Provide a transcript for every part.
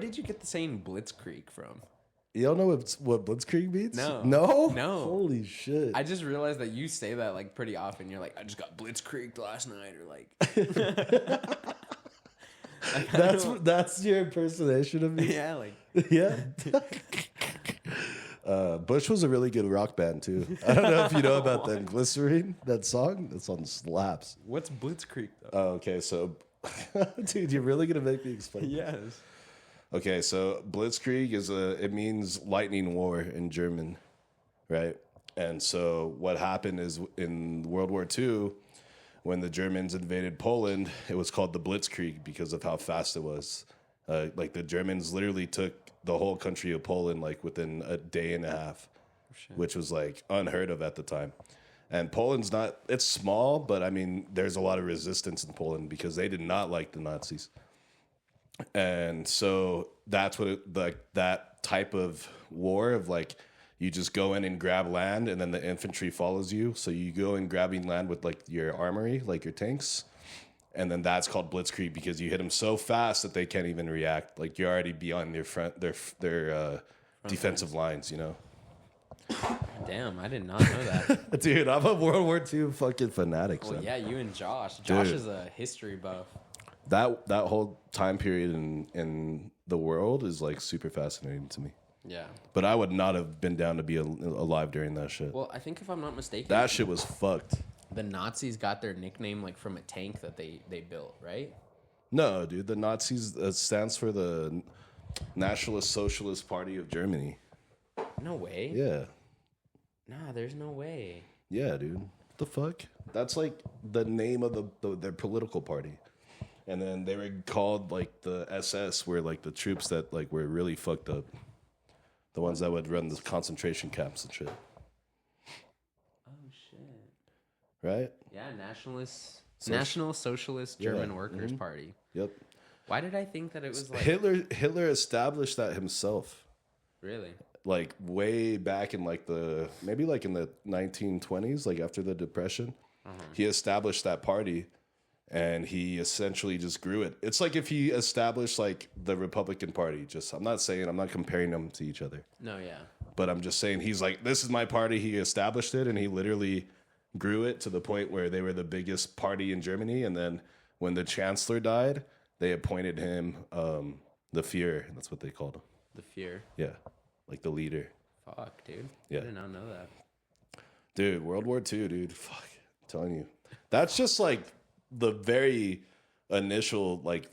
did you get the saying Blitzkrieg from? You don't know what Blitzkrieg means? No. No? No. Holy shit. I just realized that you say that like pretty often. You're like, I just got Blitzkrieged last night, or like. That's your impersonation of me? Yeah, like. Yeah. Bush was a really good rock band too. I don't know if you know about them. Glycerine, that song? That song slaps. What's Blitzkrieg though? Oh, okay, so dude, you're really gonna make me explain. Yes. Okay, so Blitzkrieg it means lightning war in German, right? And so what happened is in World War II, when the Germans invaded Poland, it was called the Blitzkrieg because of how fast it was. Like the Germans literally took the whole country of Poland like within a day and a half, which was like unheard of at the time. And Poland's it's small, but I mean, there's a lot of resistance in Poland because they did not like the Nazis. And so that's what that type of war of like, you just go in and grab land and then the infantry follows you. So you go in grabbing land with like your armory, like your tanks. And then that's called Blitzkrieg because you hit them so fast that they can't even react. Like you're already beyond their defensive lines, you know? Damn, I did not know that. Dude, I'm a World War II fucking fanatic. Well, son. yeah, you and Josh. Josh Dude. is a history buff. That whole time period in the world is like super fascinating to me. Yeah. But I would not have been down to be alive during that shit. Well, I think if I'm not mistaken, That shit was fucked. the Nazis got their nickname like from a tank that they built, right? No, dude. The Nazis stands for the Nationalist Socialist Party of Germany. No way. Yeah. Nah, there's no way. Yeah, dude. What the fuck? That's like the name of their political party. And then they were called like the SS, were like the troops that like were really fucked up. The ones that would run the concentration camps and shit. Oh shit. Right? Yeah, National Socialist German Workers Party. Yep. Why did I think that it was like Hitler established that himself. Really? Like way back in like maybe like in the 1920s, like after the Depression, he established that party. And he essentially just grew it. It's like if he established like the Republican Party. I'm not comparing them to each other. No, yeah. But I'm just saying he's like, this is my party. He established it and he literally grew it to the point where they were the biggest party in Germany. And then when the chancellor died, they appointed him the Führer. That's what they called him. The fear. Yeah. Like the leader. Fuck, dude. Yeah. I did not know that. Dude, World War II, dude. Fuck. I'm telling you. That's just like the very initial, like,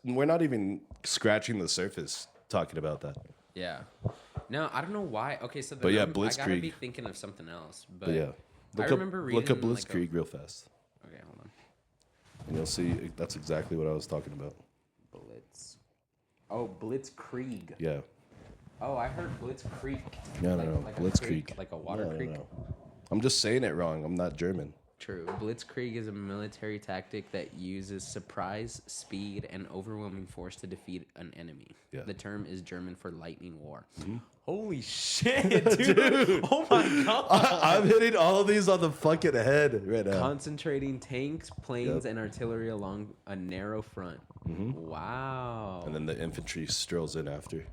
we're not even scratching the surface talking about that. Yeah. No, I don't know why. Okay, so But yeah, I gotta Blitzkrieg. be thinking of something else. But Yeah. I remember reading Look up like, Blitzkrieg real fast. Okay, hold on. And you'll see that's exactly what I was talking about. Blitzkrieg. Yeah. Oh, I heard Blitzkrieg. No, like Blitzkrieg. A creek, like a water creek. No. I'm just saying it wrong. I'm not German. True. Blitzkrieg is a military tactic that uses surprise, speed, and overwhelming force to defeat an enemy. Yeah. The term is German for lightning war. Mm-hmm. Holy shit, dude. Oh my god. I'm hitting all of these on the fucking head right now. Concentrating tanks, planes, and artillery along a narrow front. Mm-hmm. Wow. And then the infantry strolls in after.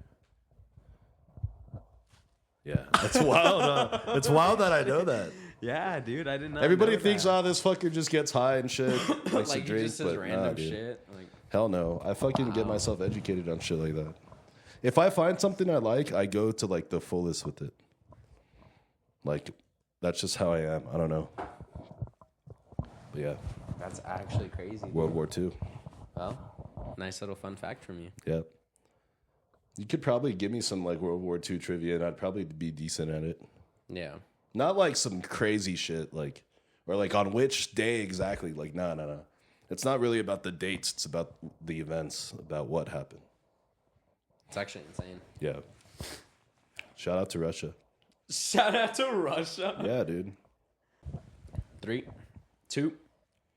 Yeah. That's wild. It's wild that I know that. Yeah, dude, I didn't know. Everybody thinks, this fucker just gets high and shit. Likes like to drink, just says but random dude. shit. Like, hell no. I fucking get myself educated on shit like that. If I find something I like, I go to like the fullest with it. Like, that's just how I am. I don't know. But yeah. that's actually crazy. World War II. Well, nice little fun fact from you. Yep. You could probably give me some like World War II trivia and I'd probably be decent at it. Yeah. Not like some crazy shit, like, or like on which day exactly. Like, no. It's not really about the dates. It's about the events, about what happened. It's actually insane. Yeah. Shout out to Russia. Shout out to Russia. Yeah, dude. 3, 2,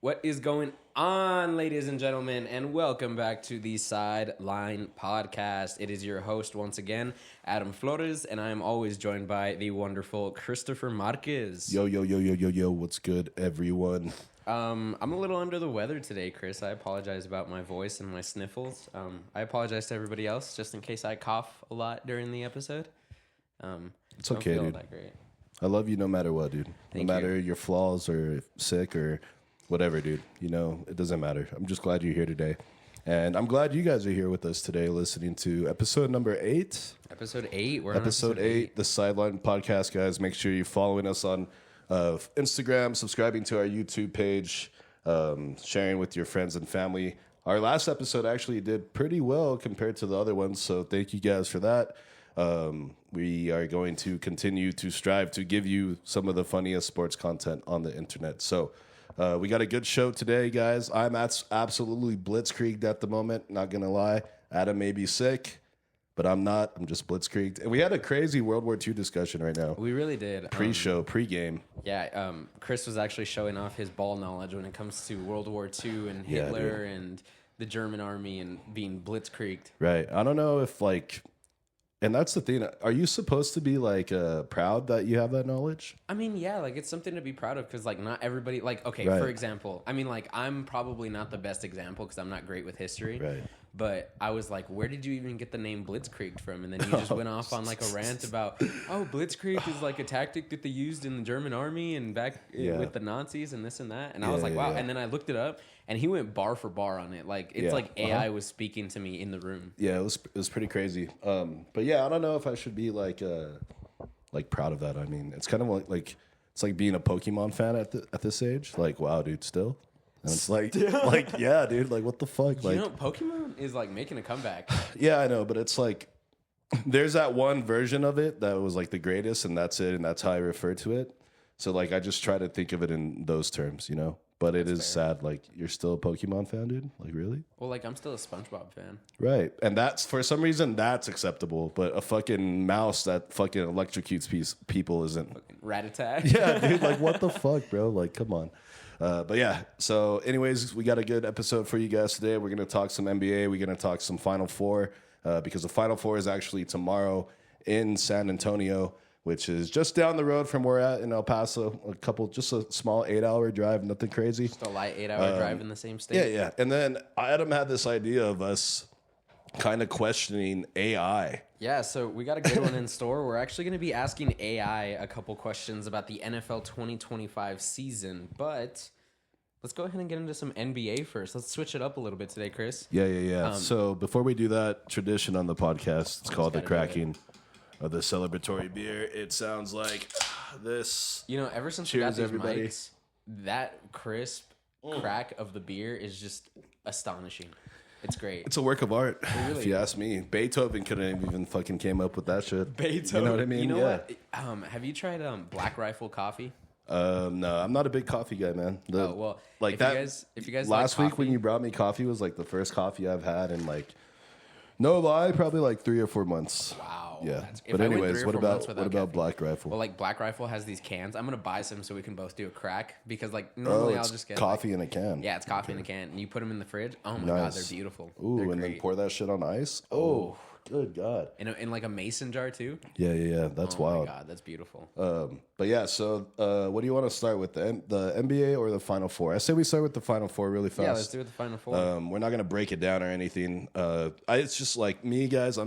What is going on, ladies and gentlemen, and welcome back to the Sideline Podcast. It is your host once again, Adam Flores, and I am always joined by the wonderful Christopher Marquez. Yo, what's good, everyone? I'm a little under the weather today, Chris. I apologize about my voice and my sniffles. I apologize to everybody else, just in case I cough a lot during the episode. It's okay, dude. That great. I love you no matter what, dude. Thank no matter you. your flaws or sick or whatever, dude. You know, it doesn't matter. I'm just glad you're here today. And I'm glad you guys are here with us today listening to episode number 8. Episode 8. We're episode on 8, the Sideline Podcast, guys. Make sure you're following us on Instagram, subscribing to our YouTube page, sharing with your friends and family. Our last episode actually did pretty well compared to the other ones, so thank you guys for that. We are going to continue to strive to give you some of the funniest sports content on the internet. So we got a good show today, guys. I'm absolutely blitzkrieged at the moment, not going to lie. Adam may be sick, but I'm not. I'm just blitzkrieged. And we had a crazy World War II discussion right now. We really did. Pre-show, pre-game. Yeah, Chris was actually showing off his ball knowledge when it comes to World War II and Hitler and the German army and being blitzkrieged. Right. I don't know if and that's the thing. Are you supposed to be proud that you have that knowledge? I mean, yeah, it's something to be proud of because not everybody okay, right. For example, I mean, I'm probably not the best example because I'm not great with history. Right. But I was like, where did you even get the name Blitzkrieg from? And then you just went off on a rant about, Blitzkrieg is a tactic that they used in the German army and back with the Nazis and this and that. And I was like, wow. Yeah. And then I looked it up and he went bar for bar on it. AI was speaking to me in the room. Yeah, it was pretty crazy. But yeah, I don't know if I should be proud of that. I mean, it's kind of it's like being a Pokemon fan at this age. Wow, dude, still. And it's yeah, dude, what the fuck? Pokemon is making a comeback. Yeah, I know, but it's there's that one version of it that was the greatest, and that's it, and that's how I refer to it. So I just try to think of it in those terms, you know. But that's sad. You're still a Pokemon fan, dude? Really? Well, I'm still a SpongeBob fan. Right, and that's for some reason that's acceptable, but a fucking mouse that fucking electrocutes people isn't. Fucking Rat-a-tat. Yeah, dude. What the fuck, bro? Come on. But yeah, so anyways, we got a good episode for you guys today. We're going to talk some NBA. We're going to talk some Final Four because the Final Four is actually tomorrow in San Antonio, which is just down the road from where we're at in El Paso. Just a small 8-hour drive, nothing crazy. Just a light 8-hour drive in the same state. Yeah. And then Adam had this idea of us kind of questioning AI. Yeah, so we got a good one in store. We're actually going to be asking AI a couple questions about the NFL 2025 season, but let's go ahead and get into some NBA first. Let's switch it up a little bit today, Chris. Yeah. So before we do that, tradition on the podcast, it's called the cracking of the celebratory beer. It sounds like this. Ever since we got these mics, that crisp crack of the beer is just astonishing. It's great. It's a work of art, really if you ask me. Beethoven couldn't even fucking came up with that shit. Beethoven. You know what I mean? You know what? Have you tried Black Rifle coffee? No, I'm not a big coffee guy, man. If you guys last like week when you brought me coffee was the first coffee I've had in no lie, probably 3 or 4 months. Wow. Yeah. But anyways, what about Black Rifle? Well, Black Rifle has these cans. I'm gonna buy some so we can both do a crack because normally I'll just get coffee in a can. Yeah, it's coffee in a can, and you put them in the fridge. Oh my god, they're beautiful. Ooh, they're and great. Then pour that shit on ice. Oh, good god. In a mason jar too. Yeah. That's wild. Oh my god, that's beautiful. But yeah, so what do you want to start with, the NBA or the Final Four? I say we start with the Final Four really fast. Yeah, let's do it the Final Four. We're not gonna break it down or anything. It's just me, guys.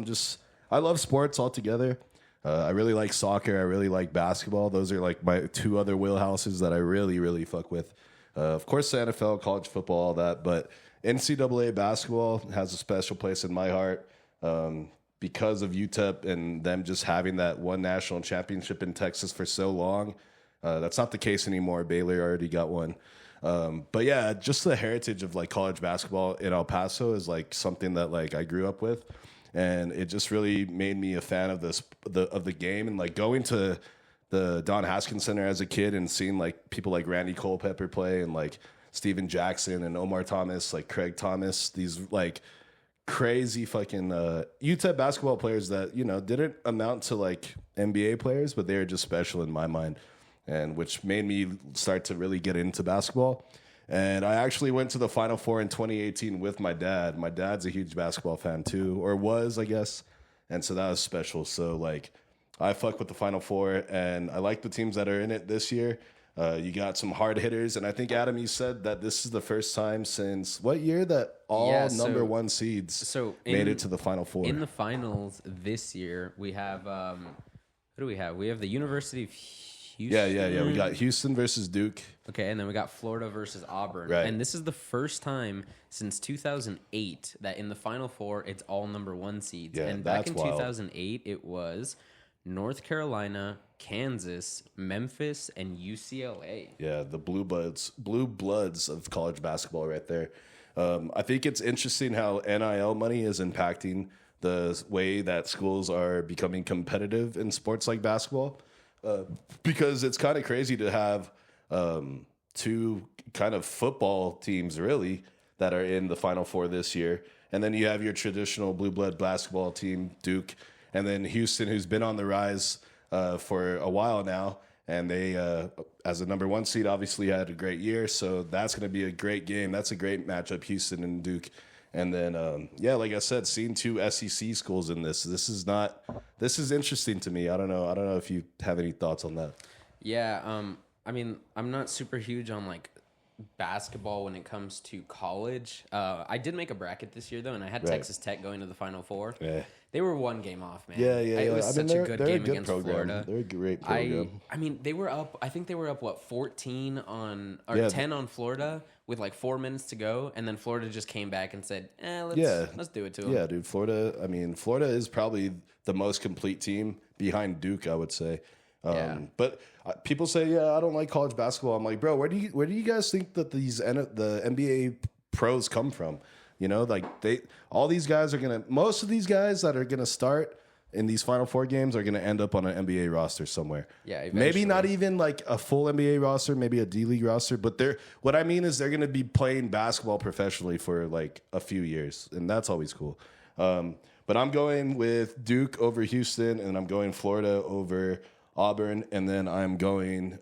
I love sports altogether. I really like soccer. I really like basketball. Those are my 2 other wheelhouses that I really, really fuck with. Of course, the NFL, college football, all that. But NCAA basketball has a special place in my heart because of UTEP and them just having that one national championship in Texas for so long. That's not the case anymore. Baylor already got one. But yeah, just the heritage of college basketball in El Paso is something that I grew up with. And it just really made me a fan of the game, and going to the Don Haskins Center as a kid and seeing people like Randy Culpepper play and Steven Jackson and Omar Thomas, Craig Thomas, these crazy fucking UTEP basketball players that didn't amount to NBA players, but they were just special in my mind, and which made me start to really get into basketball. And I actually went to the Final Four in 2018 with my dad. My dad's a huge basketball fan too, or was, I guess. And so that was special. So like, I fuck with the Final Four, and I like the teams that are in it this year. You got some hard hitters, and I think, Adam, you said that this is the first time since what year that all number one seeds made it to the Final Four? In the finals this year, we have who do we have? We have the University of Houston. Yeah. We got Houston versus Duke. Okay, and then we got Florida versus Auburn. Right. And this is the first time since 2008 that in the Final Four, it's all number one seeds. Yeah, and back in 2008, it was North Carolina, Kansas, Memphis, and UCLA. Yeah, the blue bloods of college basketball right there. I think it's interesting how NIL money is impacting the way that schools are becoming competitive in sports like basketball. Because it's kind of crazy to have two kind of football teams, really, that are in the Final Four this year. And then you have your traditional blue blood basketball team, Duke, and then Houston, who's been on the rise for a while now. And they, as a number one seed, obviously had a great year. So that's going to be a great game. That's a great matchup, Houston and Duke. And then, like I said, seeing two SEC schools in this is interesting to me. I don't know if you have any thoughts on that. Yeah. I mean, I'm not super huge on like basketball when it comes to college. I did make a bracket this year though, and I had Texas Tech going to the Final Four. Yeah. They were one game off, man. Yeah. It was such a good game against program. Florida. They're a great program. I mean, they were up. I think they were up 14 on 10 on Florida with like 4 minutes to go, and then Florida just came back and said, let's do it to them." Yeah, dude. Florida. I mean, Florida is probably the most complete team behind Duke, I would say. But people say, I don't like college basketball. I'm like, bro, where do you guys think that the NBA pros come from? You know, like most of these guys that are gonna start in these Final Four games are gonna end up on an NBA roster somewhere. Yeah, eventually. Maybe not even like a full NBA roster, maybe a D League roster, but what I mean is they're gonna be playing basketball professionally for like a few years, and that's always cool. But I'm going with Duke over Houston, and I'm going Florida over Auburn, and then I'm going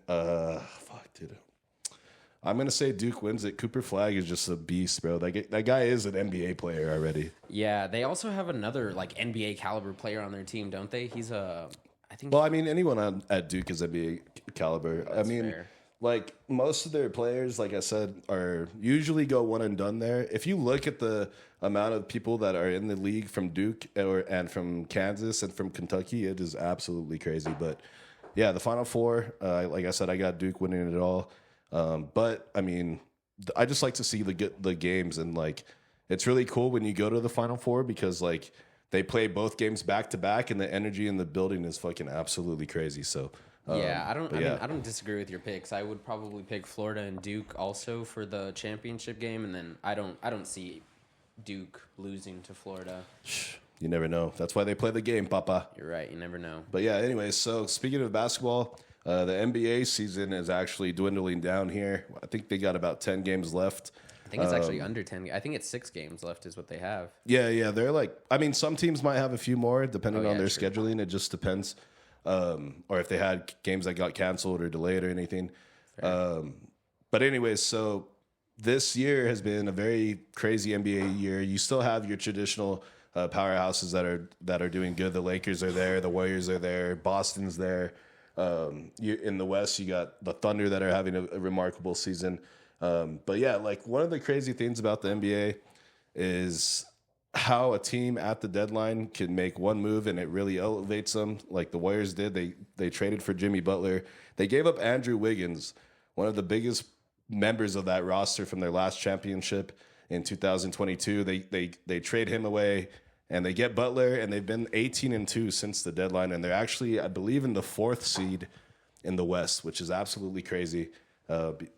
I'm going to say Duke wins it. Cooper Flagg is just a beast, bro. That guy is an NBA player already. Yeah, they also have another like NBA caliber player on their team, don't they? He's anyone at Duke is NBA caliber. Fair. Like most of their players, like I said, are usually go one and done there. If you look at the amount of people that are in the league from Duke and from Kansas and from Kentucky, it is absolutely crazy. But yeah, the Final Four, like I said, I got Duke winning it all. But I mean, I just like to see the games, and like it's really cool when you go to the Final Four because like they play both games back to back, and the energy in the building is fucking absolutely crazy. So I don't disagree with your picks. I would probably pick Florida and Duke also for the championship game, and then I don't see Duke losing to Florida. You never know. That's why they play the game, Papa. You're right. You never know. But yeah, anyways, so speaking of basketball. The NBA season is actually dwindling down here. I think they got about 10 games left. I think it's actually under 10. I think it's 6 games left is what they have. Yeah. They're like, I mean, some teams might have a few more depending on their scheduling. It just depends. Or if they had games that got canceled or delayed or anything. But anyways, so this year has been a very crazy NBA year. You still have your traditional powerhouses that are doing good. The Lakers are there. The Warriors are there. Boston's there. In the West, you got the Thunder that are having a remarkable season. But yeah, like one of the crazy things about the NBA is how a team at the deadline can make one move and it really elevates them. Like the Warriors did. They traded for Jimmy Butler. They gave up Andrew Wiggins, one of the biggest members of that roster from their last championship in 2022. They trade him away. And they get Butler, and they've been 18-2 since the deadline, and they're actually, I believe, in the 4th seed in the West, which is absolutely crazy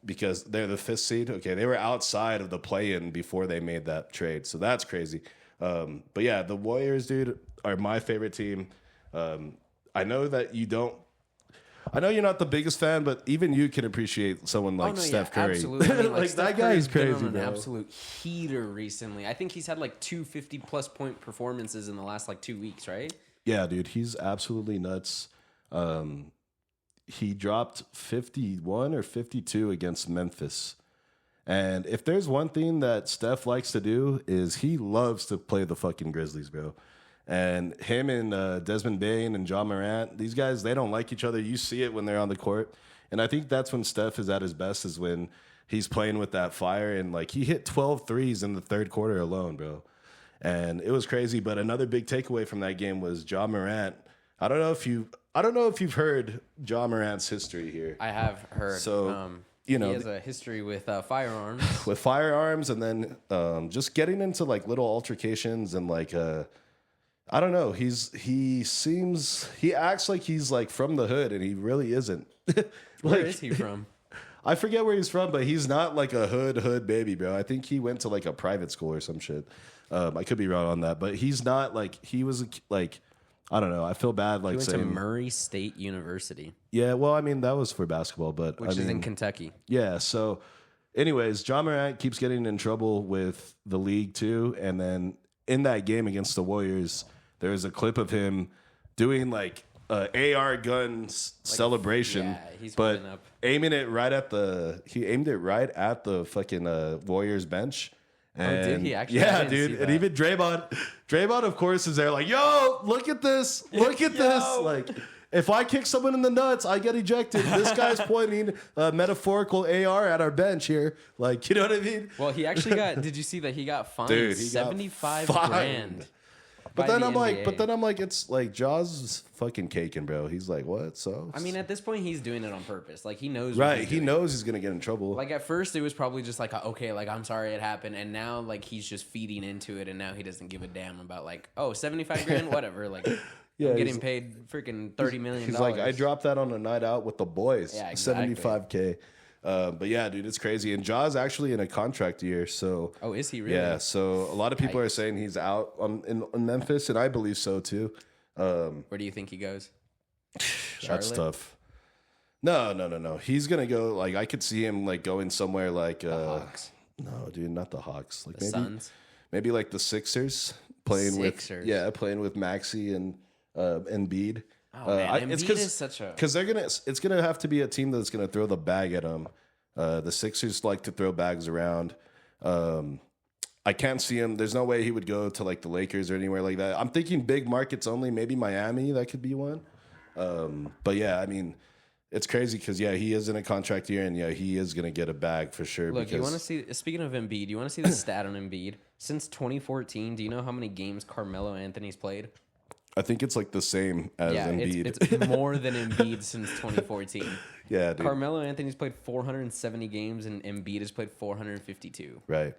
because they're the 5th seed. Okay, they were outside of the play-in before they made that trade, so that's crazy. But yeah, the Warriors, dude, are my favorite team. I know that you don't. I know you're not the biggest fan, but even you can appreciate someone like Steph Curry. Absolutely. I mean, like that guy is crazy, been on bro. An absolute heater recently. I think he's had like 2 50-plus point performances in the last like 2 weeks, right? Yeah, dude, he's absolutely nuts. He dropped 51 or 52 against Memphis. And if there's one thing that Steph likes to do is he loves to play the fucking Grizzlies, bro. And him and Desmond Bane and John Morant, these guys, they don't like each other. You see it when they're on the court. And I think that's when Steph is at his best, is when he's playing with that fire. And like he hit 12 threes in the third quarter alone, bro. And it was crazy. But another big takeaway from that game was John Morant. I don't know if you've heard John Morant's history here. I have heard. So he has a history with firearms. With firearms, and then just getting into like little altercations and like I don't know. He acts like he's like from the hood, and he really isn't. Where is he from? I forget where he's from, but he's not like a hood baby, bro. I think he went to like a private school or some shit. I could be wrong on that, but he's not like he was like. I don't know. I feel bad like saying. He went to Murray State University. Yeah, well, I mean, that was for basketball, but which is in Kentucky. Yeah, so anyways, John Morant keeps getting in trouble with the league too, and then in that game against the Warriors, there's a clip of him doing like AR guns celebration, yeah, he's but up. aiming it right at the fucking Warriors bench. And did he actually? Yeah, dude. And even Draymond, of course, is there like, yo, look at this. Look at this. Like, if I kick someone in the nuts, I get ejected. This guy's pointing a metaphorical AR at our bench here. Like, you know what I mean? Well, he actually did you see that he got fined $75,000? But then I'm like, it's like Jaws fucking caking, bro. He's like, what? So I mean, at this point, he's doing it on purpose. Like he knows, right? He knows he's gonna get in trouble. Like at first, it was probably just like, okay, like I'm sorry it happened, and now like he's just feeding into it, and now he doesn't give a damn about like, oh, $75,000, whatever. Like, yeah, I'm getting paid freaking $30 million. He's like, I dropped that on a night out with the boys. Yeah, exactly. $75K. But yeah, dude, it's crazy. And Ja's actually in a contract year, so is he really? Yeah, so a lot of people are saying he's out in Memphis, and I believe so too. Where do you think he goes? That's tough. No. He's gonna go. Like I could see him like going somewhere like the Hawks. No, dude, not the Hawks. Like the Suns. Maybe like the Sixers playing with Maxey and Embiid. Oh man, Embiid is such a because it's gonna have to be a team that's gonna throw the bag at them. The Sixers like to throw bags around. I can't see him. There's no way he would go to like the Lakers or anywhere like that. I'm thinking big markets only. Maybe Miami, that could be one. But yeah, I mean, it's crazy because he is in a contract year, and he is gonna get a bag for sure. Look, you want to see? Speaking of Embiid, you want to see the stat on Embiid since 2014? Do you know how many games Carmelo Anthony's played? I think it's like the same as Embiid. It's more than Embiid since 2014. Yeah, dude. Carmelo Anthony's played 470 games, and Embiid has played 452. Right.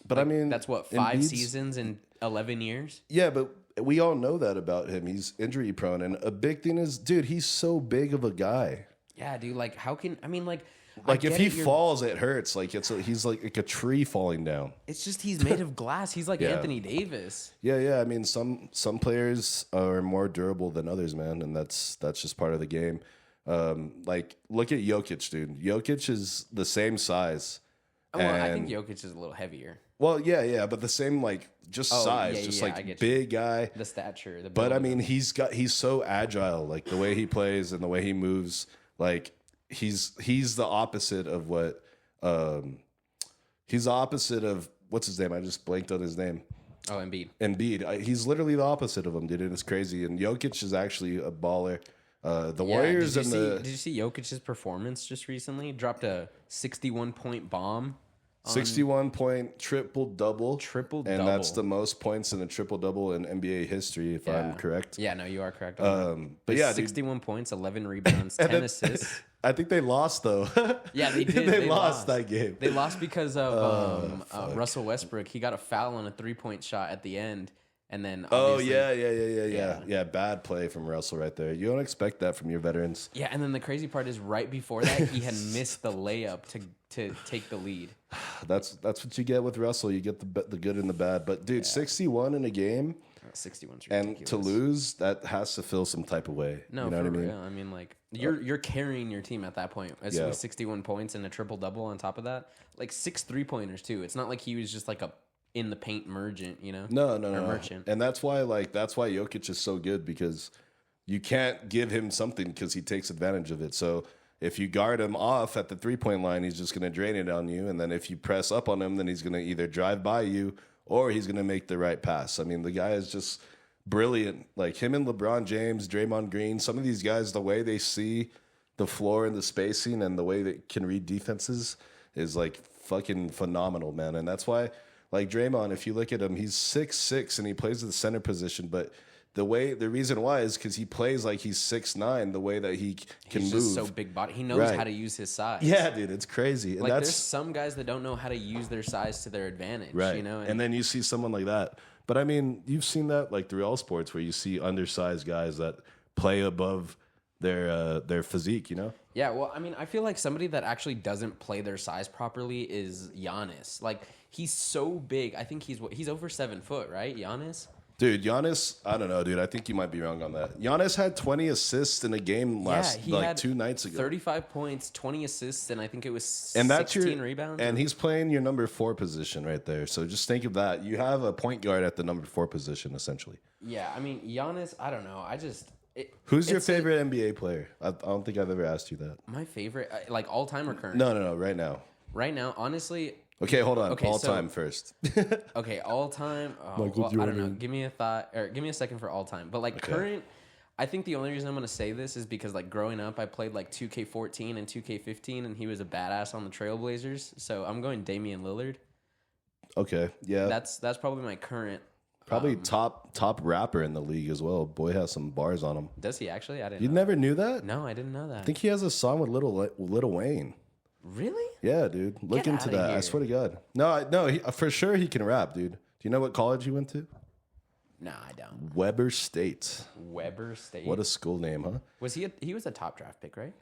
But like, I mean, that's what, 5 seasons in 11 years? Yeah, but we all know that about him. He's injury prone. And a big thing is, dude, he's so big of a guy. Yeah, dude. Like, how can, I mean, like if he falls, it hurts. Like he's like a tree falling down. It's just he's made of glass. He's like Anthony Davis. Yeah. I mean, some players are more durable than others, man, and that's just part of the game. Like look at Jokic, dude. Jokic is the same size. Oh, well, I think Jokic is a little heavier. Well, yeah, but the same like size, big guy. The stature. But I mean, he's so agile, like the way he plays and the way he moves, like. He's the opposite of what he's the opposite of what's his name? I just blanked on his name. Oh, Embiid. He's literally the opposite of him, dude. And it's crazy. And Jokic is actually a baller. Warriors did you see Jokic's performance just recently? Dropped a 61-point bomb. 61-point triple-double. Triple-double. And that's the most points in a triple-double in NBA history, if I'm correct. Yeah, no, you are correct. But yeah, 61 points, 11 rebounds, 10 assists. I think they lost, though. Yeah, they did. They lost that game. They lost because of Russell Westbrook. He got a foul on a 3-point shot at the end. And then yeah. Bad play from Russell right there. You don't expect that from your veterans. Yeah, and then the crazy part is right before that he had missed the layup to take the lead. That's what you get with Russell. You get the good and the bad. But dude, 61 in a game, 61's ridiculous. And to lose, that has to feel some type of way. No, you know what I mean? Real. I mean, like you're carrying your team at that point. With 61 points and a triple double on top of that, like 6 3-pointers too. It's not like he was just like a in the paint merchant, you know? No. Merchant. And that's why Jokic is so good, because you can't give him something because he takes advantage of it. So if you guard him off at the 3-point line, he's just going to drain it on you. And then if you press up on him, then he's going to either drive by you or he's going to make the right pass. I mean, the guy is just brilliant. Like him and LeBron James, Draymond Green, some of these guys, the way they see the floor and the spacing and the way they can read defenses is like fucking phenomenal, man. And that's why, like Draymond, if you look at him, he's 6'6" and he plays the center position, but the reason why is because he plays like he's 6'9", the way that he can move. He's just so big body. He knows how to use his size. Yeah, dude, it's crazy. And like there's some guys that don't know how to use their size to their advantage. Right. You know, and then you see someone like that. But I mean, you've seen that like through all sports where you see undersized guys that play above their physique. You know. Yeah. Well, I mean, I feel like somebody that actually doesn't play their size properly is Giannis. Like he's so big. I think he's over 7 foot, right? Giannis. Dude, Giannis, I don't know, dude. I think you might be wrong on that. Giannis had 20 assists in a game like 2 nights ago. 35 points, 20 assists, and I think it was 16 rebounds. And he's playing your number 4 position right there. So just think of that. You have a point guard at the number 4 position, essentially. Yeah, I mean, Giannis, I don't know. Who's your favorite NBA player? I don't think I've ever asked you that. My favorite, like all time or current? No, right now. Right now, honestly. Okay, hold on. Okay, all time first. Okay, all time. I don't know. Give me a thought, or give me a second for all time. But like current, I think the only reason I'm going to say this is because like growing up, I played like 2K14 and 2K15, and he was a badass on the Trailblazers. So I'm going Damian Lillard. Okay, yeah. That's probably my current. Probably top rapper in the league as well. Boy has some bars on him. Does he actually? I didn't. You never knew that? No, I didn't know that. I think he has a song with Lil Wayne. Really? Yeah, dude. Look into that. I swear to God. No, for sure he can rap, dude. Do you know what college he went to? No, I don't. Weber State. Weber State. What a school name, huh? Was he? He was a top draft pick, right?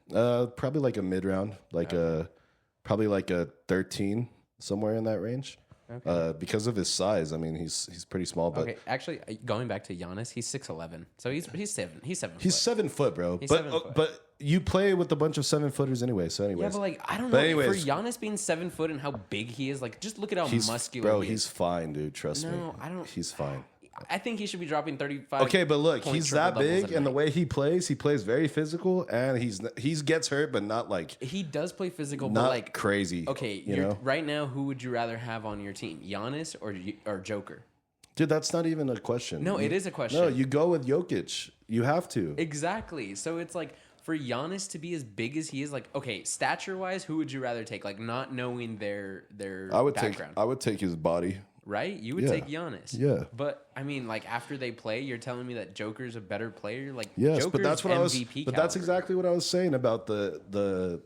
Probably like a mid round, probably like a 13, somewhere in that range. Okay. Because of his size, I mean, he's pretty small. But okay, actually, going back to Giannis, he's 6'11", so he's 7. He's 7 foot. He's 7 foot, bro. He's 7 foot. But you play with a bunch of 7-footers anyway. So anyways, yeah, but like I don't know. For Giannis being 7 foot and how big he is, like just look at how muscular. Bro, he is. He's fine, dude. Trust me. No, I don't. He's fine. I think he should be dropping 35. Okay, but look, he's that big, and the way he plays very physical, and he gets hurt, but not like he does play physical, not but like crazy. Okay, you know? Right now, who would you rather have on your team, Giannis or Joker? Dude, that's not even a question. No, it is a question. No, you go with Jokic. You have to. Exactly. So it's like for Giannis to be as big as he is, like okay, stature wise, who would you rather take? Like not knowing their background. I would take his body. Right? You would take Giannis. Yeah. But I mean, like after they play, you're telling me that Joker's a better player? Like yes, Joker's but that's what MVP But that's exactly what I was saying about the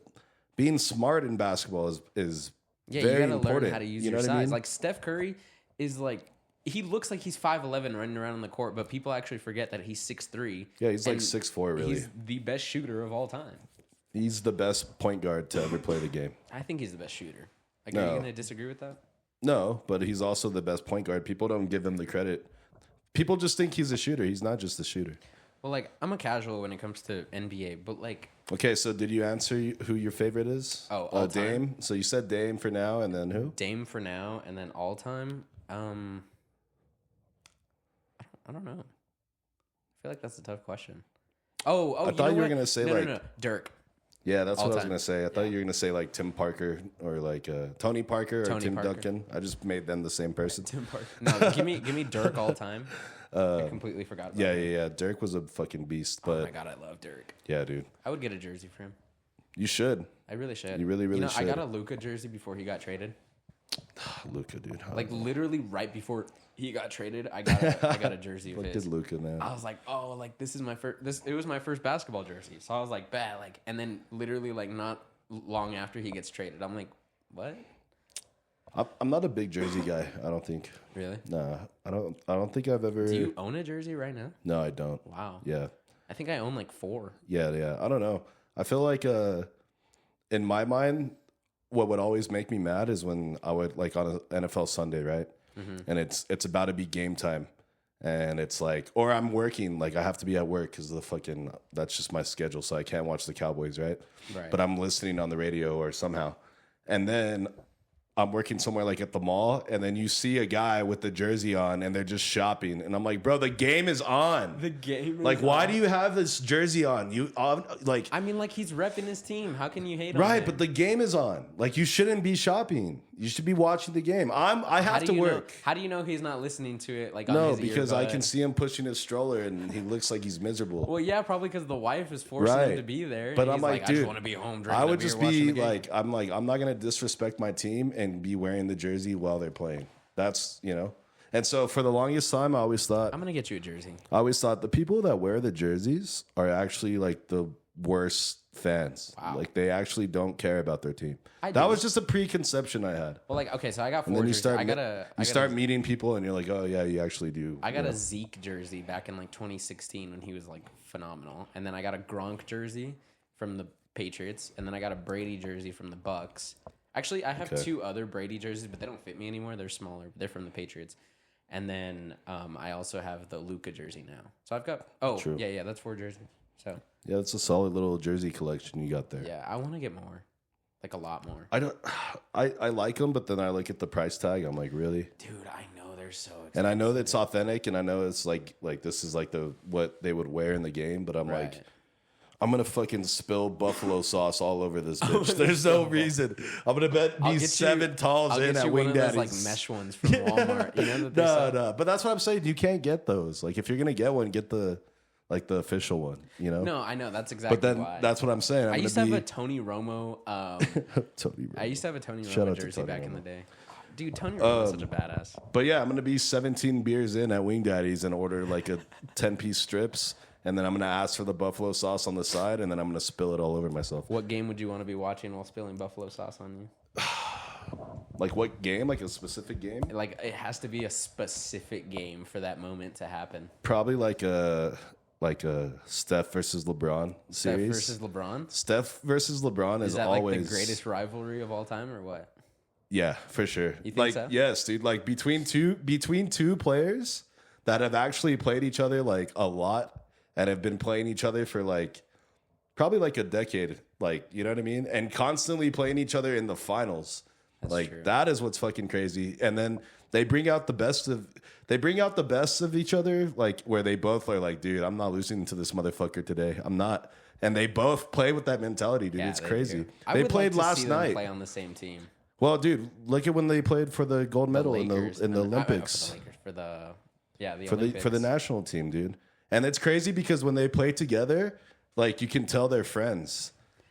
being smart in basketball is very you gotta important. Learn how to use your size. I mean? Like Steph Curry is like he looks like he's 5'11" running around on the court, but people actually forget that he's 6'3". Yeah, he's like 6'4", really. He's the best shooter of all time. He's the best point guard to ever play the game. I think he's the best shooter. Like, are you going to disagree with that? No, but he's also the best point guard. People don't give him the credit. People just think he's a shooter. He's not just a shooter. Well, like, I'm a casual when it comes to NBA, but like... Okay, so did you answer who your favorite is? Oh, all time. Dame. So you said Dame for now, and then who? Dame for now, and then all time. I don't know. I feel like that's a tough question. I thought you were going to say no. Dirk. Yeah, that's what I was going to say. I thought you were going to say like Tim Parker or like Tony Parker or Tim Duncan. I just made them the same person. Tim Parker. No, give me Dirk all time. I completely forgot about him. Yeah. Dirk was a fucking beast. But oh my God, I love Dirk. Yeah, dude. I would get a jersey for him. You should. I really should. You really should. I got a Luka jersey before he got traded. Luka, dude. Like literally right before he got traded, I got a jersey of his. Look at Luka, man. I was like, oh, like this is my first. It was my first basketball jersey, so I was like, bad. Like, and then literally like not long after he gets traded, I'm like, what? I'm not a big jersey guy. I don't think. Really? Nah, I don't think I've ever. Do you own a jersey right now? No, I don't. Wow. Yeah. I think I own like 4. Yeah. I don't know. I feel like in my mind, what would always make me mad is when I would like on an NFL Sunday, right? Mm-hmm. And it's about to be game time, and it's like, or I'm working, like I have to be at work because that's just my schedule, so I can't watch the Cowboys, right? Right. But I'm listening on the radio or somehow, and then I'm working somewhere like at the mall, and then you see a guy with the jersey on, and they're just shopping, and I'm like, bro, the game is on. The game is like, why on. do you have this jersey on? You like, I mean, like, he's repping his team. How can you hate on right? him? But the game is on. Like, you shouldn't be shopping. You should be watching the game. I have to work. How do you know he's not listening to it? Like, No, on his because I earbud? can see him pushing his stroller, and he looks like he's miserable. Well, yeah, probably because the wife is forcing him to be there. But and I'm he's like, I dude, just want to be home. I would a beer, just watching be the game. I'm not gonna disrespect my team and be wearing the jersey while they're playing. That's And so for the longest time, I always thought I'm gonna get you a jersey. the people that wear the jerseys are actually like the worst fans. Wow. Like they actually don't care about their team. I That do. was just a preconception I had. Well, like, okay, so I got And four then you jerseys. start meeting people, and you're like, oh yeah, you actually do. I got a Zeke jersey back in like 2016 when he was like phenomenal, and then I got a Gronk jersey from the Patriots, and then I got a Brady jersey from the Bucks. Actually, I have two other Brady jerseys, but they don't fit me anymore. They're smaller. They're from the Patriots. And then I also have the Luka jersey now. So I've got True. yeah, that's 4 jerseys. So Yeah, it's a solid little jersey collection you got there. yeah, I want to get more, like a lot more. I like them, but then I look at the price tag. I'm like, really? Dude, I know they're so expensive. And I know that's authentic, and I know it's like this is like what they would wear in the game. But I'm like, I'm gonna fucking spill buffalo sauce all over this bitch. There's no reason. I'm gonna bet these 7 talls I'll in get at you Wing one of those, Daddy's. like mesh ones from Walmart. You know that they sell? No, but that's what I'm saying. You can't get those. Like if you're gonna get one, get the official one. You know. No, I know that's exactly. But then why. that's what I'm saying. I used to have a Tony Romo. Tony. I used to have a Tony Shout Romo out to jersey Tony back in Romo. the day. Dude, Tony Romo is such a badass. But yeah, I'm gonna be 17 beers in at Wing Daddy's and order like a 10-piece strips, and then I'm gonna ask for the buffalo sauce on the side, and then I'm gonna spill it all over myself. What game would you want to be watching while spilling buffalo sauce on you? Like what game? Like a specific game? Like it has to be a specific game for that moment to happen. Probably like a Steph versus LeBron series. Steph versus LeBron. Steph versus LeBron Is is that always like the greatest rivalry of all time, or what? Yeah, for sure. You think like so? yes, dude. Like between two players that have actually played each other like a lot and have been playing each other for like probably like a decade. Like, you know what I mean? And constantly playing each other in the finals. That's like true. that is what's fucking crazy. And then they bring out the best of each other, like where they both are like, dude, I'm not losing to this motherfucker today. I'm not. And they both play with that mentality, dude. Yeah, it's they crazy. do. I They would played like to last see them night. Play on the same team. Well, dude, look at when they played for the gold medal in Lakers, the and then- Olympics for the Lakers, for the national team, dude. And it's crazy because when they play together, like you can tell they're friends.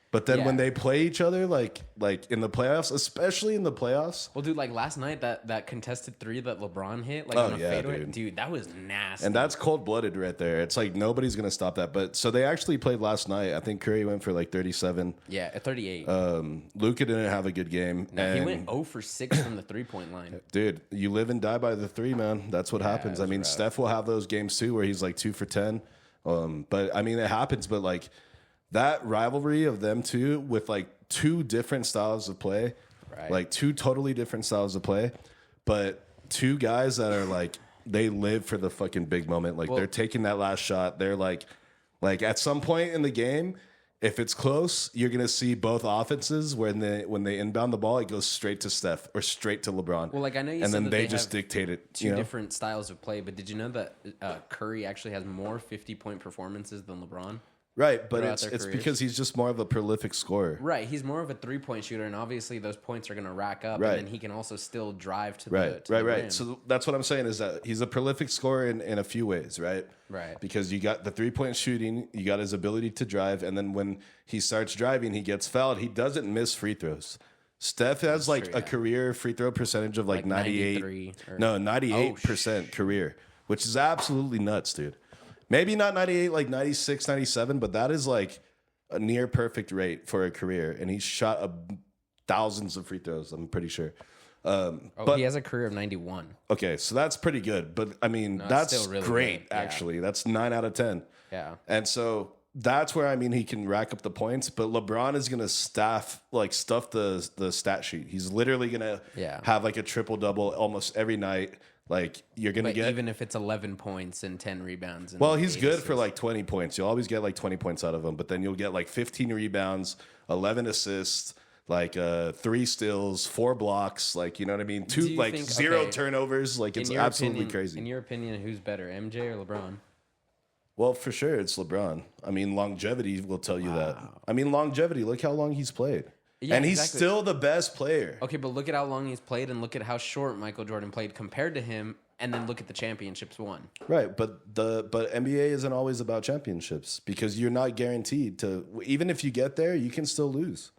But then when Yeah. they play each other, like in the playoffs, especially in the playoffs, Well, dude, like last night, that contested 3 that LeBron hit, like Oh, on a yeah, fadeaway, dude. that was nasty. and that's cold blooded right there. It's like nobody's gonna stop that. But so they actually played last night. I think Curry went for like 37. yeah, at 38. Luka didn't have a good game. Now, he and went 0 for 6 from the 3-point line. dude, you live and die by the 3, man. That's what happens. it I was mean, rough. Steph will have those games too where he's like 2 for 10. But I mean, it happens. But like that rivalry of them two with like 2 different styles of play, Right. like 2 totally different styles of play, but 2 guys that are like, they live for the fucking big moment. Like they're taking that last shot. They're like at some point in the game, if it's close, you're gonna see both offenses when they inbound the ball, it goes straight to Steph or straight to LeBron. Well, like I know you and said then that they they just have dictate it. 2 you know? different styles of play, but did you know that Curry actually has more 50-point performances than LeBron? Right, but throughout their it's careers. because he's just more of a prolific scorer. Right, he's more of a 3-point shooter, and obviously those points are going to rack up, Right. and then he can also still drive to Right, the right. rim. So that's what I'm saying is that he's a prolific scorer in a few ways, right? Right. Because you got the 3-point shooting, you got his ability to drive, and then when he starts driving, he gets fouled. He doesn't miss free throws. Steph has like true, a yeah. career free throw percentage of like 98. 93 or- 98% career, which is absolutely nuts, dude. Maybe not 98, like 96, 97, but that is like a near perfect rate for a career. And he's shot thousands of free throws, I'm pretty sure. But he has a career of 91. okay, so that's pretty good. But I mean, that's still really great, good, yeah. actually. That's 9 out of 10. Yeah. And so that's where I mean he can rack up the points, but LeBron is gonna stuff the stat sheet. He's literally gonna Yeah. have like a triple double almost every night. Like you're gonna But get even if it's 11 points and 10 rebounds. And well, he's 8 good assists. for like 20 points. You'll always get like 20 points out of him, but then you'll get like 15 rebounds, 11 assists, like 3 steals, 4 blocks, like, you know what I mean? 2 like think, 0 turnovers, like it's absolutely crazy. In your opinion, who's better, MJ or LeBron? Well, for sure it's LeBron. I mean, longevity will tell you that. I mean, longevity, look how long he's played. Yeah, and he's still the best player. Okay, but look at how long he's played and look at how short Michael Jordan played compared to him, and then look at the championships won. Right, but NBA isn't always about championships because you're not guaranteed to. Even if you get there, you can still lose.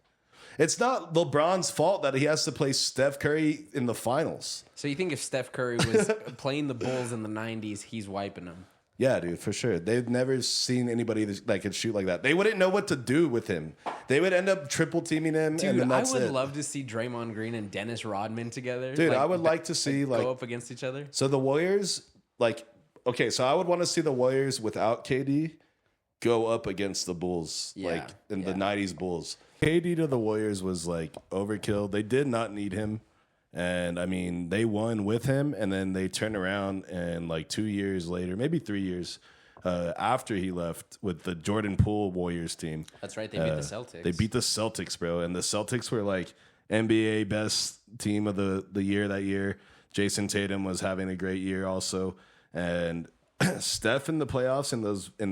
It's not LeBron's fault that he has to play Steph Curry in the finals. So you think if Steph Curry was playing the Bulls in the 90s, he's wiping them? Yeah, dude, for sure. They've never seen anybody that could shoot like that. They wouldn't know what to do with him. They would end up triple teaming him, dude, and then that's I would love to see Draymond Green and Dennis Rodman together. Dude, I would like to see go up against each other. So the Warriors, so I would want to see the Warriors without KD go up against the Bulls, the 90s Bulls. KD to the Warriors was like overkill. They did not need him. And I mean, they won with him, and then they turned around and like 2 years later, maybe 3 years after he left with the Jordan Poole Warriors team. That's right. They beat the Celtics. They beat the Celtics, bro. And the Celtics were like NBA best team of the year that year. Jason Tatum was having a great year also. And Steph in the playoffs in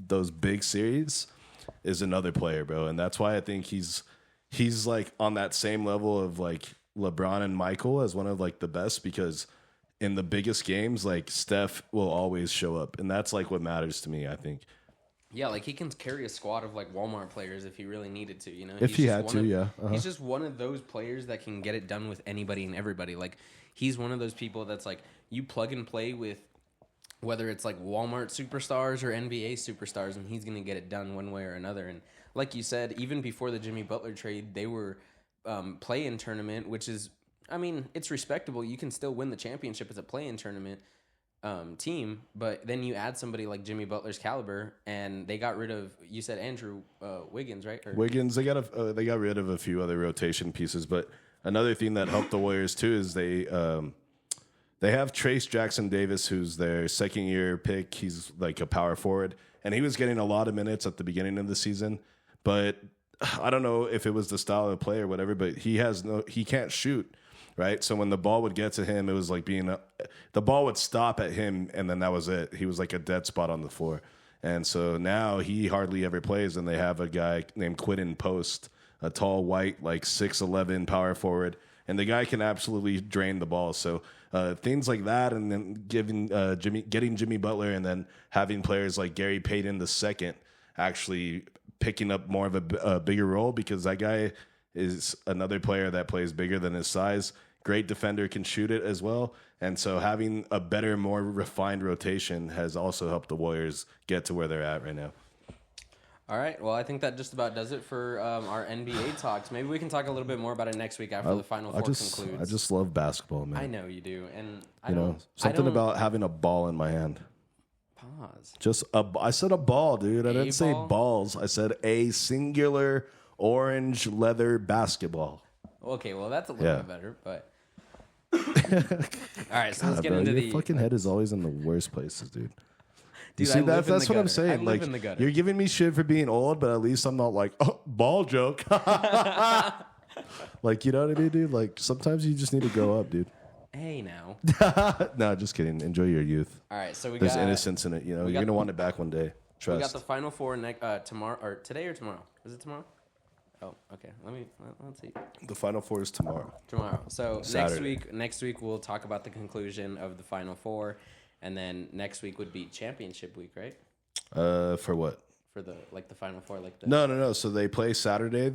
those big series is another player, bro. And that's why I think he's like on that same level of like LeBron and Michael as one of like the best, because in the biggest games, like Steph will always show up, and that's like what matters to me, I think. Yeah, like he can carry a squad of like Walmart players if he really needed to, you know. If he had to, yeah. He's just one of those players that can get it done with anybody and everybody. Like he's one of those people that's like you plug and play with, whether it's like Walmart superstars or NBA superstars, and he's gonna get it done one way or another. And like you said, even before the Jimmy Butler trade, they were play-in tournament, which is, I mean, it's respectable. You can still win the championship as a play-in tournament team, but then you add somebody like Jimmy Butler's caliber, and they got rid of, you said Andrew Wiggins, right? Wiggins, they got rid of a few other rotation pieces, but another thing that helped the Warriors too is they have Trace Jackson Davis, who's their second-year pick. He's like a power forward, and he was getting a lot of minutes at the beginning of the season, but I don't know if it was the style of play or whatever, but he can't shoot, right? So when the ball would get to him, it was like the ball would stop at him, and then that was it. He was like a dead spot on the floor. And so now he hardly ever plays, and they have a guy named Quinton Post, a tall, white, like 6'11" power forward, and the guy can absolutely drain the ball. So things like that, and then getting Jimmy Butler, and then having players like Gary Payton II actually picking up more of a bigger role, because that guy is another player that plays bigger than his size. Great defender, can shoot it as well. And so having a better, more refined rotation has also helped the Warriors get to where they're at right now. All right. Well, I think that just about does it for our NBA talks. Maybe we can talk a little bit more about it next week after the Final Four concludes. I just love basketball, man. I know you do. And something about having a ball in my hand. Pause. I said a ball, dude. I didn't say ball? balls. I said a singular orange leather basketball. Okay, well that's a little bit better, but all right. So let's get into your fucking head is always in the worst places, dude. Dude, see, that's what I'm I saying. live Like in the gutter. you're giving me shit for being old, but at least I'm not like ball joke. Like, you know what I mean, dude? Like sometimes you just need to grow up, dude. Hey, now. No, just kidding. Enjoy your youth. All right, so there's innocence in it. You know, you're gonna want it back one day. Trust. We got the Final Four tomorrow, or today or tomorrow? Is it tomorrow? Oh, okay. Let's see. The Final Four is tomorrow. Tomorrow. So Saturday. next week we'll talk about the conclusion of the Final Four, and then next week would be championship week, right? For what? For the Final Four, No. So they play Saturday.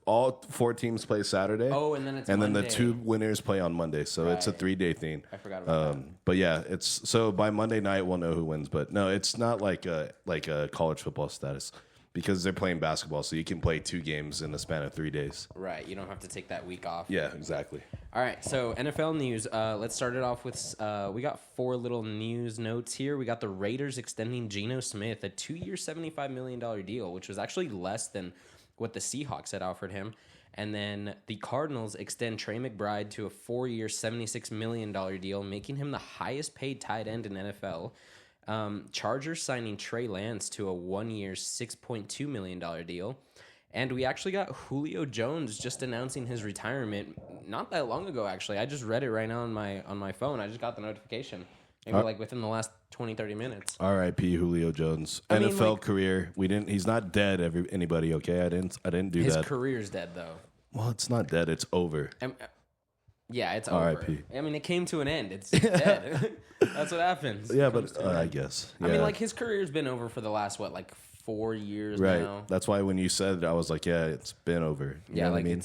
All 4 teams play Saturday. Oh, and then it's and Monday. then the 2 winners play on Monday. So it's a 3-day thing. I forgot about that. But yeah, it's so by Monday night we'll know who wins. But no, it's not like a college football status, because they're playing basketball, so you can play 2 games in the span of 3 days. Right. You don't have to take that week off. Yeah, exactly. All right, so NFL news. Let's start it off with, we got 4 little news notes here. We got the Raiders extending Geno Smith a 2-year, $75 million deal, which was actually less than what the Seahawks had offered him. And then the Cardinals extend Trey McBride to a 4-year, $76 million deal, making him the highest paid tight end in NFL. Chargers signing Trey Lance to a 1-year, $6.2 million deal. And we actually got Julio Jones just announcing his retirement not that long ago, actually. I just read it right now on my phone. I just got the notification. Maybe like within the last 20, 30 minutes. R.I.P. Julio Jones. NFL career. He's not dead, anybody, okay? I didn't do his that. His career's dead, though. Well, it's not dead. It's over. Yeah, it's over. R.I.P. I mean, it came to an end. It's dead. That's what happens. Yeah, but I guess. Yeah. I mean, like, his career's been over for the last, 4 years right. now? That's why when you said it, I was like, yeah, it's been over. You know what I mean?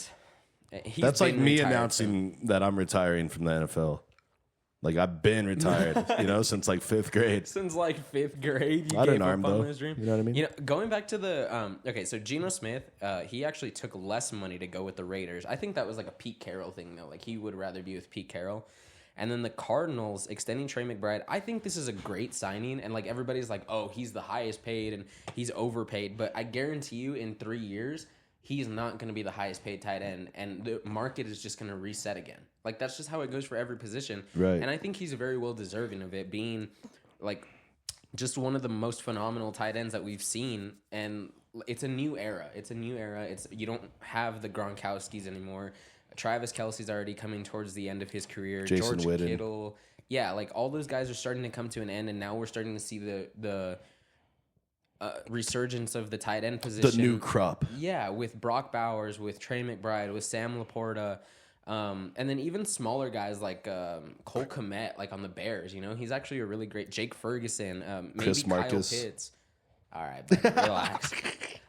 That's like me announcing that I'm retiring from the NFL. Like, I've been retired, since like 5th grade. Since like 5th grade, you I gave didn't arm, up on though. his dream. You know what I mean? Going back to the so Geno Smith, he actually took less money to go with the Raiders. I think that was like a Pete Carroll thing though. Like, he would rather be with Pete Carroll. And then the Cardinals extending Trey McBride. I think this is a great signing, and like everybody's like, oh, he's the highest paid and he's overpaid. But I guarantee you, in 3 years, he's not going to be the highest paid tight end, and the market is just going to reset again. Like, that's just how it goes for every position. Right. And I think he's very well deserving of it, being like just one of the most phenomenal tight ends that we've seen. And it's a new era. You don't have the Gronkowskis anymore. Travis Kelce's already coming towards the end of his career. Jason George Witten. Kittle. Yeah, like all those guys are starting to come to an end, and now we're starting to see the resurgence of the tight end position. The new crop. Yeah, with Brock Bowers, with Trey McBride, with Sam Laporta, and then even smaller guys like Cole Kmet, like on the Bears. He's actually a really great Jake Ferguson, maybe Chris Marcus. Kyle Pitts. All right, buddy, relax.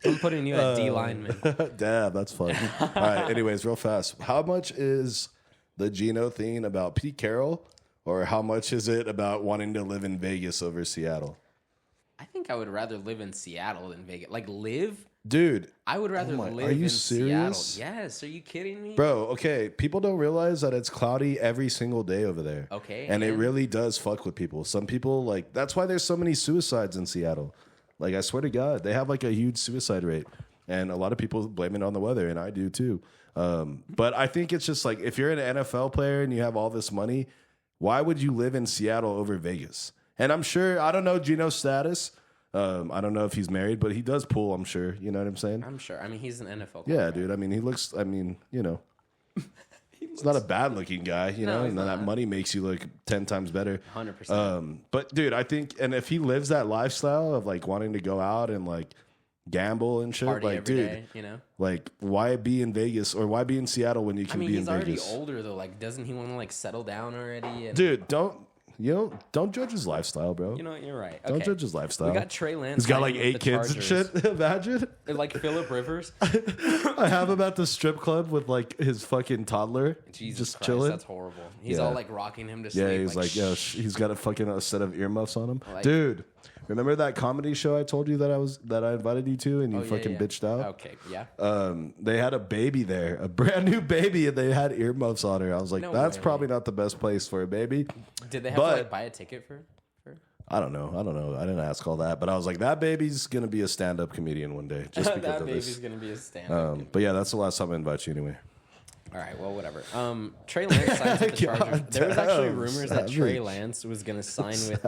I'm putting you at D lineman. Damn, that's fun. All right, anyways, real fast. How much is the Geno thing about Pete Carroll, or how much is it about wanting to live in Vegas over Seattle? I think I would rather live in Seattle than Vegas. Like, live? Dude. I would rather live in serious? Seattle. Yes, are you kidding me? Bro, okay, people don't realize that it's cloudy every single day over there. Okay. And it really does fuck with people. Some people, like, that's why there's so many suicides in Seattle. Like, I swear to God, they have, like, a huge suicide rate. And a lot of people blame it on the weather, and I do, too. But I think it's just, like, if you're an NFL player and you have all this money, why would you live in Seattle over Vegas? And I'm sure, I don't know Geno's status. I don't know if he's married, but he does pool, I'm sure. You know what I'm saying? I'm sure. I mean, he's an NFL player. Yeah, dude. I mean, he looks, he's not a bad-looking guy, know, and that money makes you look 10 times better. 100%. But, dude, I think, and if he lives that lifestyle of, like, wanting to go out and, like, gamble and shit, party like, every dude, day, like, why be in Vegas or why be in Seattle when you can be in Vegas? I mean, he's already older, though. Like, doesn't he want to, like, settle down already? And dude, don't judge his lifestyle, bro. You know what? You're right. Don't judge his lifestyle. We got Trey Lance. He's got like 8 kids and shit. Imagine. Like Phillip Rivers. I have him at the strip club with like his fucking toddler. Jesus just Christ, chilling. That's horrible. He's all like rocking him to sleep. Yeah, he's like he's got a set of earmuffs on him. Like, dude, remember that comedy show I told you that I invited you to and you bitched out? Okay, yeah. They had a baby there, a brand new baby, and they had earmuffs on her. I was like, that's probably not the best place for a baby. Did they have to like buy a ticket for? I don't know. I didn't ask all that, but I was like, that baby's gonna be a stand-up comedian one day. Just because that of baby's this. gonna be a stand-up. But yeah, that's the last time I invite you anyway. All right, well, whatever. Trey Lance signed with the Chargers. There was actually rumors that Trey Lance was going to sign with,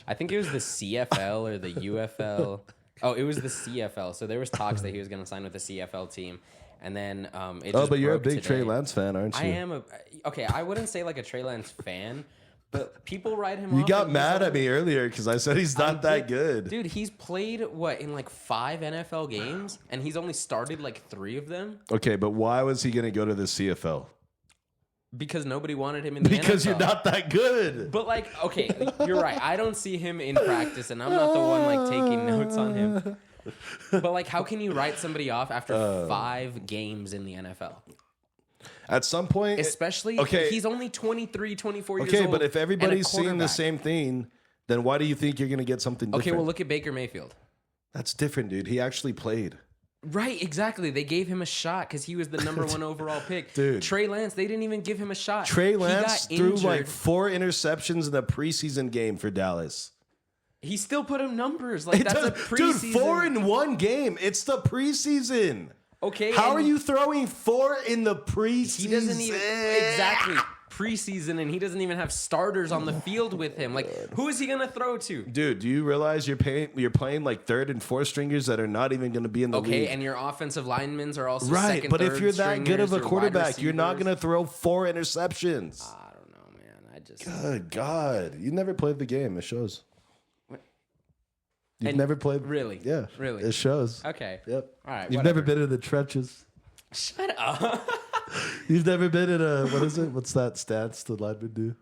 I think it was the CFL or the UFL. Oh, it was the CFL. So there was talks that he was going to sign with the CFL team. And then it just but you're a broke big today. Trey Lance fan, aren't you? I am okay, I wouldn't say like a Trey Lance fan, but people write him You off. got mad at me earlier because I said he's not that good. Dude, he's played, in like 5 NFL games, and he's only started like 3 of them? Okay, but why was he going to go to the CFL? Because nobody wanted him in the NFL. Because you're not that good. But, like, okay, you're right. I don't see him in practice, and I'm not the one, like, taking notes on him. But, like, how can you write somebody off after 5 games in the NFL? At some point... Especially, he's only 23, 24 years old. Okay, but if everybody's seeing the same thing, then why do you think you're going to get something different? Okay, well, look at Baker Mayfield. That's different, dude. He actually played. Right, exactly. They gave him a shot because he was the number 1 overall pick. Dude. Trey Lance, they didn't even give him a shot. Trey Lance threw like 4 interceptions in the preseason game for Dallas. He still put up numbers. Like, that's a preseason. Dude, 4 in 1 game. It's the preseason. Okay. How are you throwing 4 in the preseason? He doesn't even... Exactly. preseason and he doesn't even have starters on the field with him. Like, who is he gonna throw to? Dude, do you realize you're playing like third and fourth stringers that are not even going to be in the league? Okay, and your offensive linemen are also right. second, But third if you're that good of a quarterback, you're not receivers. going to throw 4 interceptions. I don't know, man. Good God, you never played the game. It shows. What? You've And never played. really? Yeah, Really? It shows. Okay. Yep. All right. You've never been in the trenches. Shut up. You've never been in a, what is it? What's that stance the linemen do?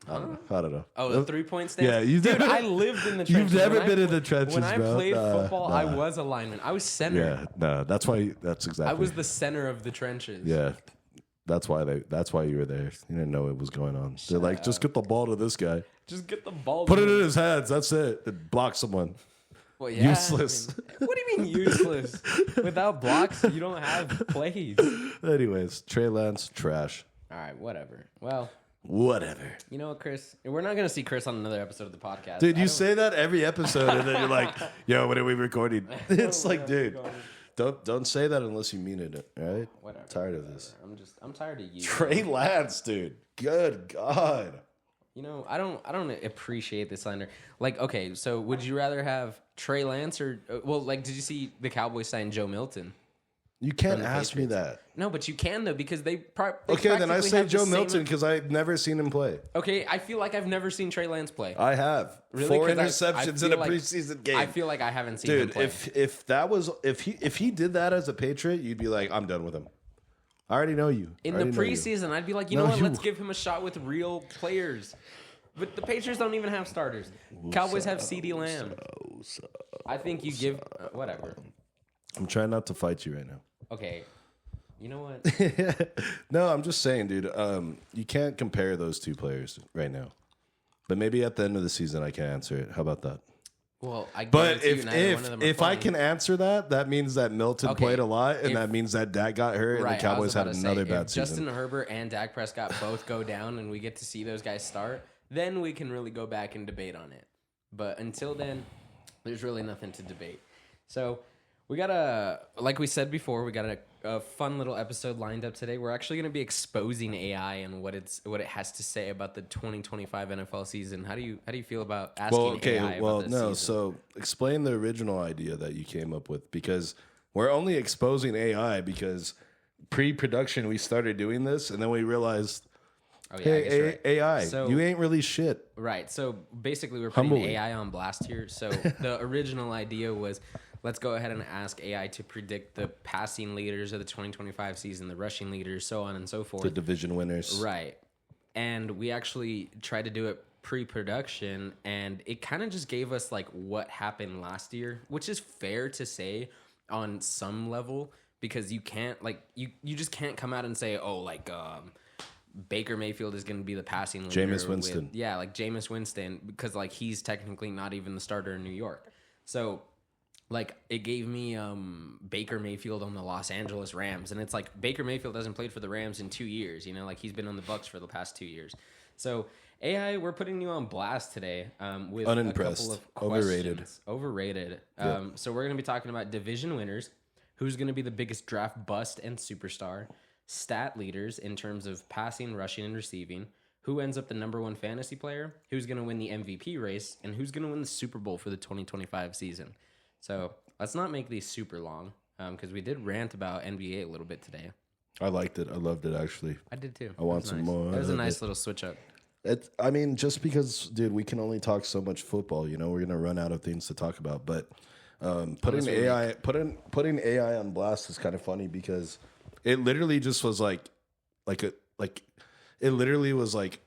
I don't know. Oh, the 3-point stance? Yeah, Dude, I lived in the trenches. You've never been in the trenches, When I bro. played football, I Nah. was a lineman. I was center. Yeah, no, that's exactly. I was the center of the trenches. Yeah, that's why you were there. You didn't know what was going on. They're like, just get the ball to this guy. Just get the ball. Put it in his hands. That's it. Then block someone. Well, yeah, Useless. I mean, what do you mean useless? Without blocks, you don't have plays. Anyways, Trey Lance, trash. All right, whatever. Well, whatever. You know what, Chris? We're not going to see Chris on another episode of the podcast. Dude, you say that every episode, and then you're like, yo, when are we recording? It's like, dude, don't say that unless you mean it, all right? Whatever. Tired of this. I'm tired of you. Trey Lance, dude. Good God. You know, I don't appreciate this slander. Like, okay, so would you rather have Trey Lance or did you see the Cowboys sign Joe Milton? You can't ask me that. No, but you can though because they okay, then I say Joe Milton because I've never seen him play. Okay, I feel like I've never seen Trey Lance play. I have. Really? 4 interceptions in a preseason game. I feel like I haven't seen him play. Dude, if he did that as a Patriot, you'd be like, I'm done with him. I already know you. In the preseason, I'd be like, you know what? Let's give him a shot with real players. But the Patriots don't even have starters. Cowboys have CeeDee Lamb. I think you give whatever. I'm trying not to fight you right now. Okay. You know what? No, I'm just saying, dude. You can't compare those two players right now. But maybe at the end of the season, I can answer it. How about that? Well, but if I can answer that, that means that Milton played a lot, and that means that Dak got hurt, and the Cowboys had another bad season. Justin Herbert and Dak Prescott both go down, and we get to see those guys start, then we can really go back and debate on it. But until then, there's really nothing to debate. So we got like we said before, we got a fun little episode lined up today. We're actually going to be exposing AI and what it has to say about the 2025 NFL season. How do you feel about asking AI about this season? So explain the original idea that you came up with, because we're only exposing AI because pre-production we started doing this, and then we realized, hey, AI, so, you ain't really shit. Right. So basically, we're putting AI on blast here. So the original idea was, let's go ahead and ask AI to predict the passing leaders of the 2025 season, the rushing leaders, so on and so forth. The division winners. Right. And we actually tried to do it pre-production, and it kind of just gave us like what happened last year, which is fair to say on some level, because you can't you just can't come out and say, Baker Mayfield is going to be the passing leader. Jameis Winston. Like Jameis Winston, because like he's technically not even the starter in New York. So like it gave me Baker Mayfield on the Los Angeles Rams, and it's like Baker Mayfield hasn't played for the Rams in 2 years. You know, like he's been on the Bucs for the past 2 years. So AI, we're putting you on blast today with unimpressed, a couple of questions. Overrated. So we're going to be talking about division winners, who's going to be the biggest draft bust and superstar, stat leaders in terms of passing, rushing, and receiving, who ends up the number one fantasy player, who's going to win the MVP race, and who's going to win the Super Bowl for the 2025 season. So let's not make these super long, because we did rant about NBA a little bit today. I liked it. I loved it, actually. I did too. I want some more. It was a nice little switch up. I mean, just because, dude, we can only talk so much football. You know, we're gonna run out of things to talk about. But putting AI on blast is kind of funny, because it literally just was like it literally was like,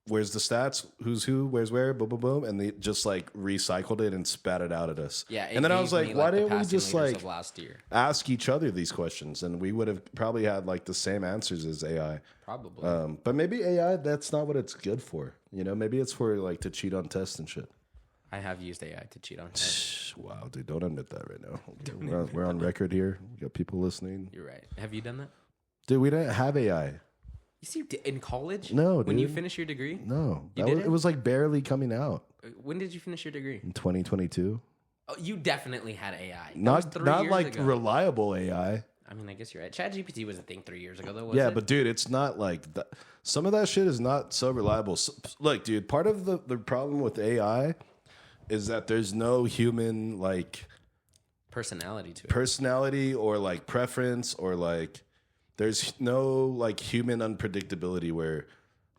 where's the stats? Who's who? Where's where? Boom, boom, boom. And they just like recycled it and spat it out at us. Yeah. And then I was like, why didn't we just like last year ask each other these questions? And we would have probably had like the same answers as AI. Probably. But maybe AI, that's not what it's good for. You know, maybe it's for like to cheat on tests and shit. I have used AI to cheat on tests. Wow, dude, don't admit that right now. We're on record here. We got people listening. You're right. Have you done that? Dude, we didn't have AI. You see, in college? No, dude. When you finish your degree? No. It was like barely coming out. When did you finish your degree? In 2022. Oh, you definitely had AI. Not like reliable AI. I mean, I guess you're right. ChatGPT was a thing 3 years ago, though, was Yeah, it? but dude, it's not like that. Some of that shit is not so reliable. Look, dude, part of the problem with AI is that there's no human like personality to it. Personality or like preference or like there's no like human unpredictability where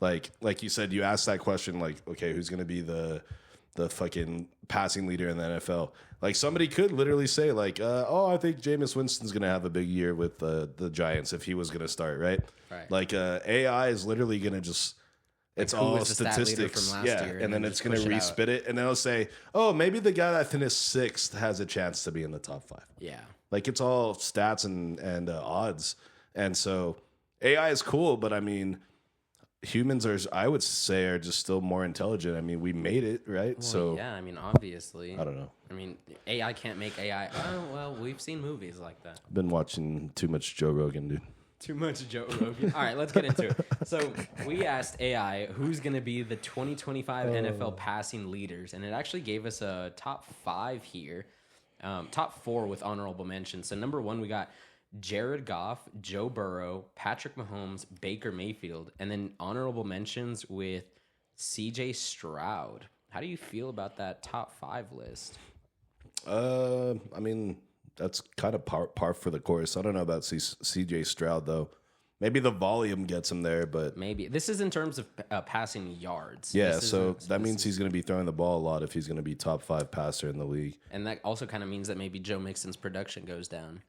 like you said, you asked that question like, okay, who's gonna be the fucking passing leader in the NFL? Like somebody could literally say like, I think Jameis Winston's gonna have a big year with the Giants if he was gonna start, right? Right. Like AI is literally gonna just it's Like, who all was the stat leader statistics, from last year, and then it's gonna push it out. respit it, and then it'll say, oh, maybe the guy that finished sixth has a chance to be in the top 5. Yeah. Like it's all stats and odds, and so AI is cool, but I mean, humans I would say, are just still more intelligent. I mean, we made it, right? Well, so yeah, I mean, obviously. I don't know. I mean, AI can't make AI. Oh, well, we've seen movies like that. I've been watching too much Joe Rogan, dude. Too much Joe Rogan. All right, let's get into it. So we asked AI who's going to be the 2025 NFL passing leaders, and it actually gave us a top 5 here, top 4 with honorable mentions. So number 1, we got Jared Goff, Joe Burrow, Patrick Mahomes, Baker Mayfield, and then honorable mentions with CJ Stroud. How do you feel about that top 5 list? I mean, that's kind of par for the course. I don't know about CJ Stroud though. Maybe the volume gets him there, but maybe this is in terms of passing yards. Yeah, so that means he's going to be throwing the ball a lot if he's going to be top 5 passer in the league. And that also kind of means that maybe Joe Mixon's production goes down.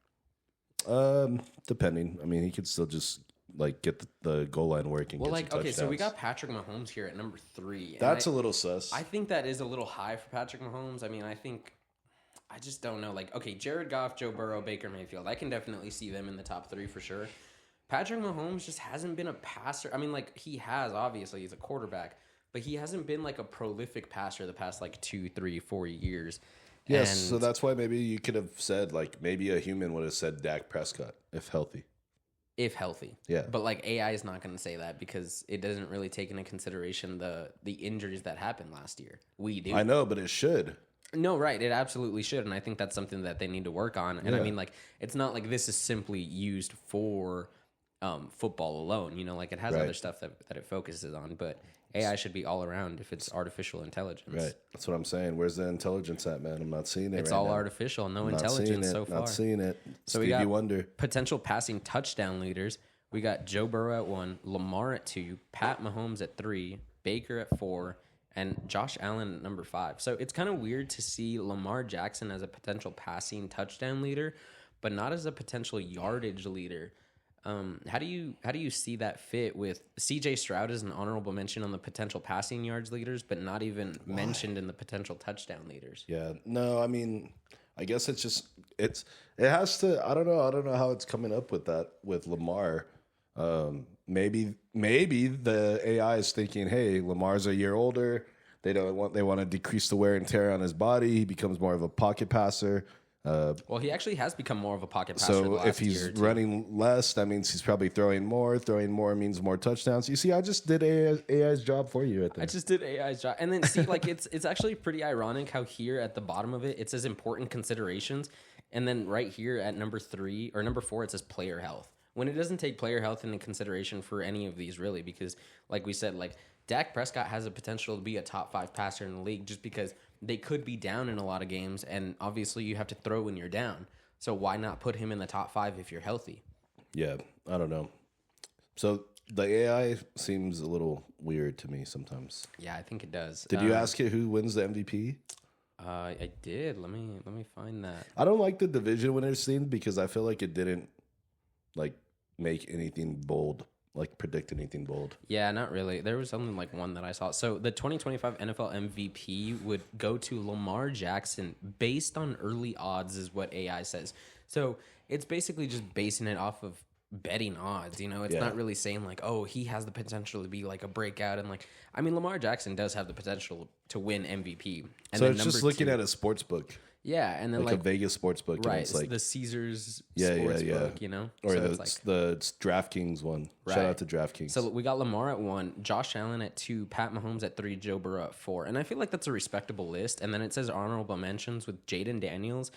Depending. I mean, he could still just like get the goal line working. Well, like, okay, so we got Patrick Mahomes here at number 3. That's a little sus. I think that is a little high for Patrick Mahomes. I mean, I just don't know. Like, okay, Jared Goff, Joe Burrow, Baker Mayfield. I can definitely see them in the top 3 for sure. Patrick Mahomes just hasn't been a passer. I mean, like, he has, obviously. He's a quarterback. But he hasn't been, like, a prolific passer the past, like, 2, 3, 4 years. Yes, so that's why maybe you could have said, like, maybe a human would have said Dak Prescott, if healthy. If healthy. Yeah. But, like, AI is not going to say that because it doesn't really take into consideration the injuries that happened last year. We do. I know, but it should. No, right. It absolutely should. And I think that's something that they need to work on. And I mean, like, it's not like this is simply used for football alone. You know, like it has other stuff that it focuses on. But AI should be all around if it's artificial intelligence. Right. That's what I'm saying. Where's the intelligence at, man? I'm not seeing it. It's right all now. artificial. No intelligence so far. Not seeing it. So Stevie we got Wonder. potential passing touchdown leaders. We got Joe Burrow at 1, Lamar at 2, Pat Mahomes at 3, Baker at 4, and Josh Allen at number 5. So it's kind of weird to see Lamar Jackson as a potential passing touchdown leader, but not as a potential yardage leader. How do you see that fit with CJ Stroud as an honorable mention on the potential passing yards leaders, but not even mentioned in the potential touchdown leaders? Yeah. No, I mean, I guess it has to. I don't know how it's coming up with that with Lamar. Maybe the AI is thinking, hey, Lamar's a year older. They want to decrease the wear and tear on his body. He becomes more of a pocket passer. Well, he actually has become more of a pocket passer. So if he's running less, that means he's probably throwing more. Throwing more means more touchdowns. You see, I just did AI's job for you. I just did AI's job, and then see, like it's actually pretty ironic how here at the bottom of it says important considerations, and then right here at number 3 or number 4 it says player health. When it doesn't take player health into consideration for any of these really, because like we said, like Dak Prescott has a potential to be a top 5 passer in the league just because they could be down in a lot of games, and obviously you have to throw when you're down. So why not put him in the top 5 if you're healthy? Yeah, I don't know. So the AI seems a little weird to me sometimes. Yeah, I think it does. Did you ask it who wins the MVP? I did. Let me find that. I don't like the division winners thing because I feel like it didn't like make anything bold. Like predict anything bold. Yeah, not really. There was only like one that I saw. So the 2025 NFL MVP would go to Lamar Jackson based on early odds is what AI says. So it's basically just basing it off of betting odds. You know, it's not really saying like, oh, he has the potential to be like a breakout. And like, I mean, Lamar Jackson does have the potential to win MVP. And so it's just looking at a sports book. Yeah, and then like a Vegas sports book, right? And it's like the Caesars sports book, you know, or so the DraftKings one. Right. Shout out to DraftKings. So we got Lamar at 1, Josh Allen at 2, Pat Mahomes at 3, Joe Burrow at 4, and I feel like that's a respectable list. And then it says honorable mentions with Jaden Daniels,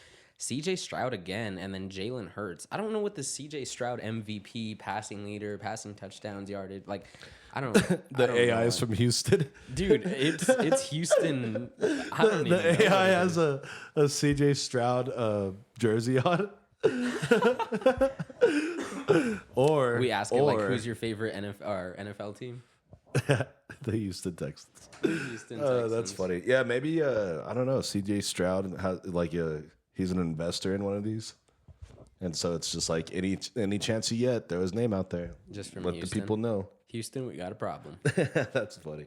CJ Stroud again, and then Jalen Hurts. I don't know what the CJ Stroud MVP, passing leader, passing touchdowns, yardage, like, I don't The AI is from Houston. Dude, it's Houston. I don't even know. The AI has a CJ Stroud jersey on. Or we ask it, like, who's your favorite NFL team? The Houston Texans. Houston Texans. That's funny. Yeah, maybe I don't know. CJ Stroud has he's an investor in one of these, and so it's just like any chance you get, throw his name out there. Just from let Houston. the people know. Houston, we got a problem. That's funny.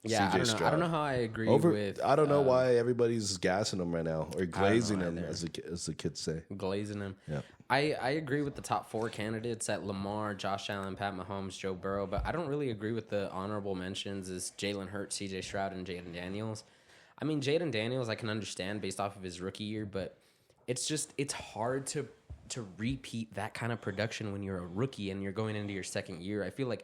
Yeah, I don't know how I agree with. I don't know why everybody's gassing him right now or glazing him, as the kids say. Glazing him. Yeah. I agree with the top 4 candidates at Lamar, Josh Allen, Pat Mahomes, Joe Burrow, but I don't really agree with the honorable mentions as Jalen Hurts, CJ Stroud, and Jaden Daniels. I mean, Jaden Daniels I can understand based off of his rookie year, but it's hard to repeat that kind of production when you're a rookie and you're going into your second year. I feel like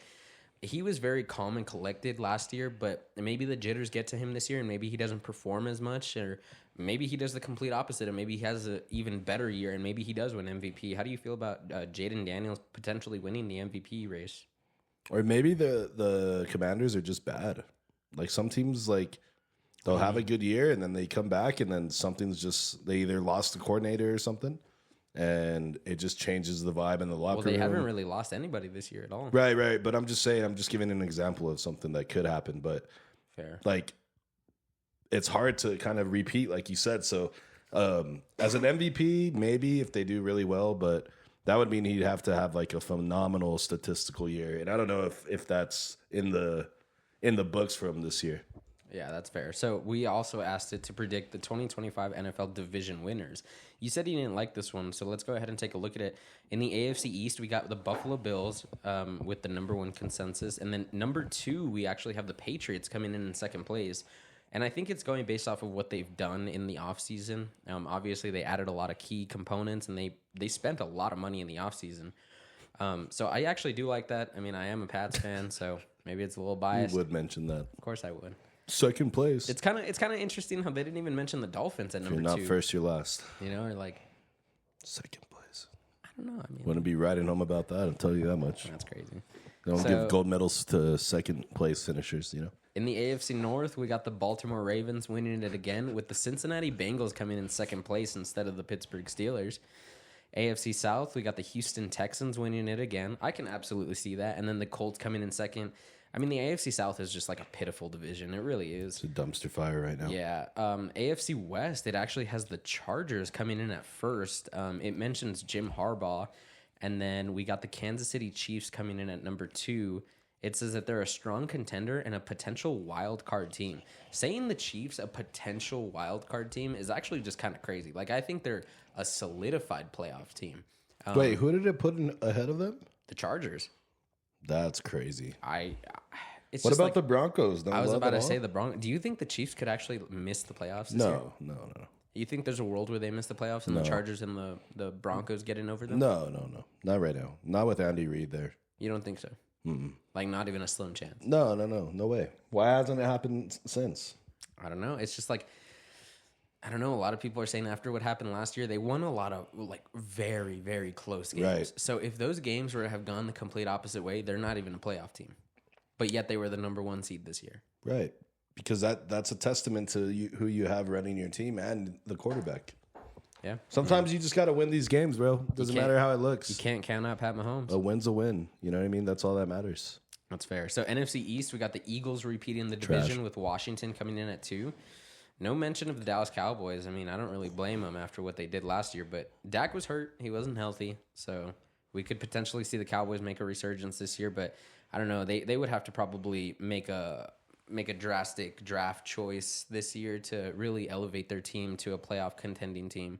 he was very calm and collected last year, but maybe the jitters get to him this year, and maybe he doesn't perform as much, or maybe he does the complete opposite, and maybe he has an even better year, and maybe he does win MVP. How do you feel about Jaden Daniels potentially winning the MVP race? Or maybe the Commanders are just bad. Like some teams, like they'll have a good year, and then they come back, and then something's just they either lost the coordinator or something. And it just changes the vibe in the locker room. Well, they haven't really lost anybody this year at all. Right. But I'm just saying, I'm just giving an example of something that could happen. But fair, like, it's hard to kind of repeat, like you said. So, as an MVP, maybe if they do really well, but that would mean he'd have to have like a phenomenal statistical year. And I don't know if that's in the books for him this year. Yeah, that's fair. So we also asked it to predict the 2025 NFL division winners. You said you didn't like this one, so let's go ahead and take a look at it. In the AFC East, we got the Buffalo Bills with the number 1 consensus. And then number 2, we actually have the Patriots coming in second place. And I think it's going based off of what they've done in the offseason. Obviously, they added a lot of key components, and they spent a lot of money in the offseason. So I actually do like that. I mean, I am a Pats fan, so maybe it's a little biased. You would mention that. Of course I would. Second place. It's kind of interesting how they didn't even mention the Dolphins at number 2. You're not first, you're last. You know, or like second place. I don't know. I mean, wouldn't be writing home about that. I'll tell you that much. That's crazy. They don't give gold medals to second place finishers. You know. In the AFC North, we got the Baltimore Ravens winning it again, with the Cincinnati Bengals coming in second place instead of the Pittsburgh Steelers. AFC South, we got the Houston Texans winning it again. I can absolutely see that. And then the Colts coming in second. I mean, the AFC South is just like a pitiful division. It really is. It's a dumpster fire right now. Yeah. AFC West, it actually has the Chargers coming in at first. It mentions Jim Harbaugh. And then we got the Kansas City Chiefs coming in at number 2. It says that they're a strong contender and a potential wild card team. Saying the Chiefs a potential wild card team is actually just kind of crazy. Like, I think they're a solidified playoff team. Wait, who did it put in ahead of them? The Chargers. That's crazy. It's what just about like, the Broncos? I was about to say the Broncos. Do you think the Chiefs could actually miss the playoffs this year? No. You think there's a world where they miss the playoffs and the Chargers and the Broncos getting over them? No. Not right now. Not with Andy Reid there. You don't think so? Mm-mm. Like, not even a slim chance? No way. Why hasn't it happened since? I don't know. It's just like, I don't know. A lot of people are saying after what happened last year, they won a lot of like very, very close games. Right. So if those games were to have gone the complete opposite way, they're not even a playoff team. But yet they were the number 1 seed this year. Right. Because that's a testament to who you have running your team and the quarterback. Yeah. Sometimes you just got to win these games, bro. Doesn't matter how it looks. You can't count out Pat Mahomes. A win's a win. You know what I mean? That's all that matters. That's fair. So NFC East, we got the Eagles repeating the division with Washington coming in at 2. No mention of the Dallas Cowboys. I mean, I don't really blame them after what they did last year, but Dak was hurt. He wasn't healthy. So we could potentially see the Cowboys make a resurgence this year, but I don't know. They would have to probably make a drastic draft choice this year to really elevate their team to a playoff contending team.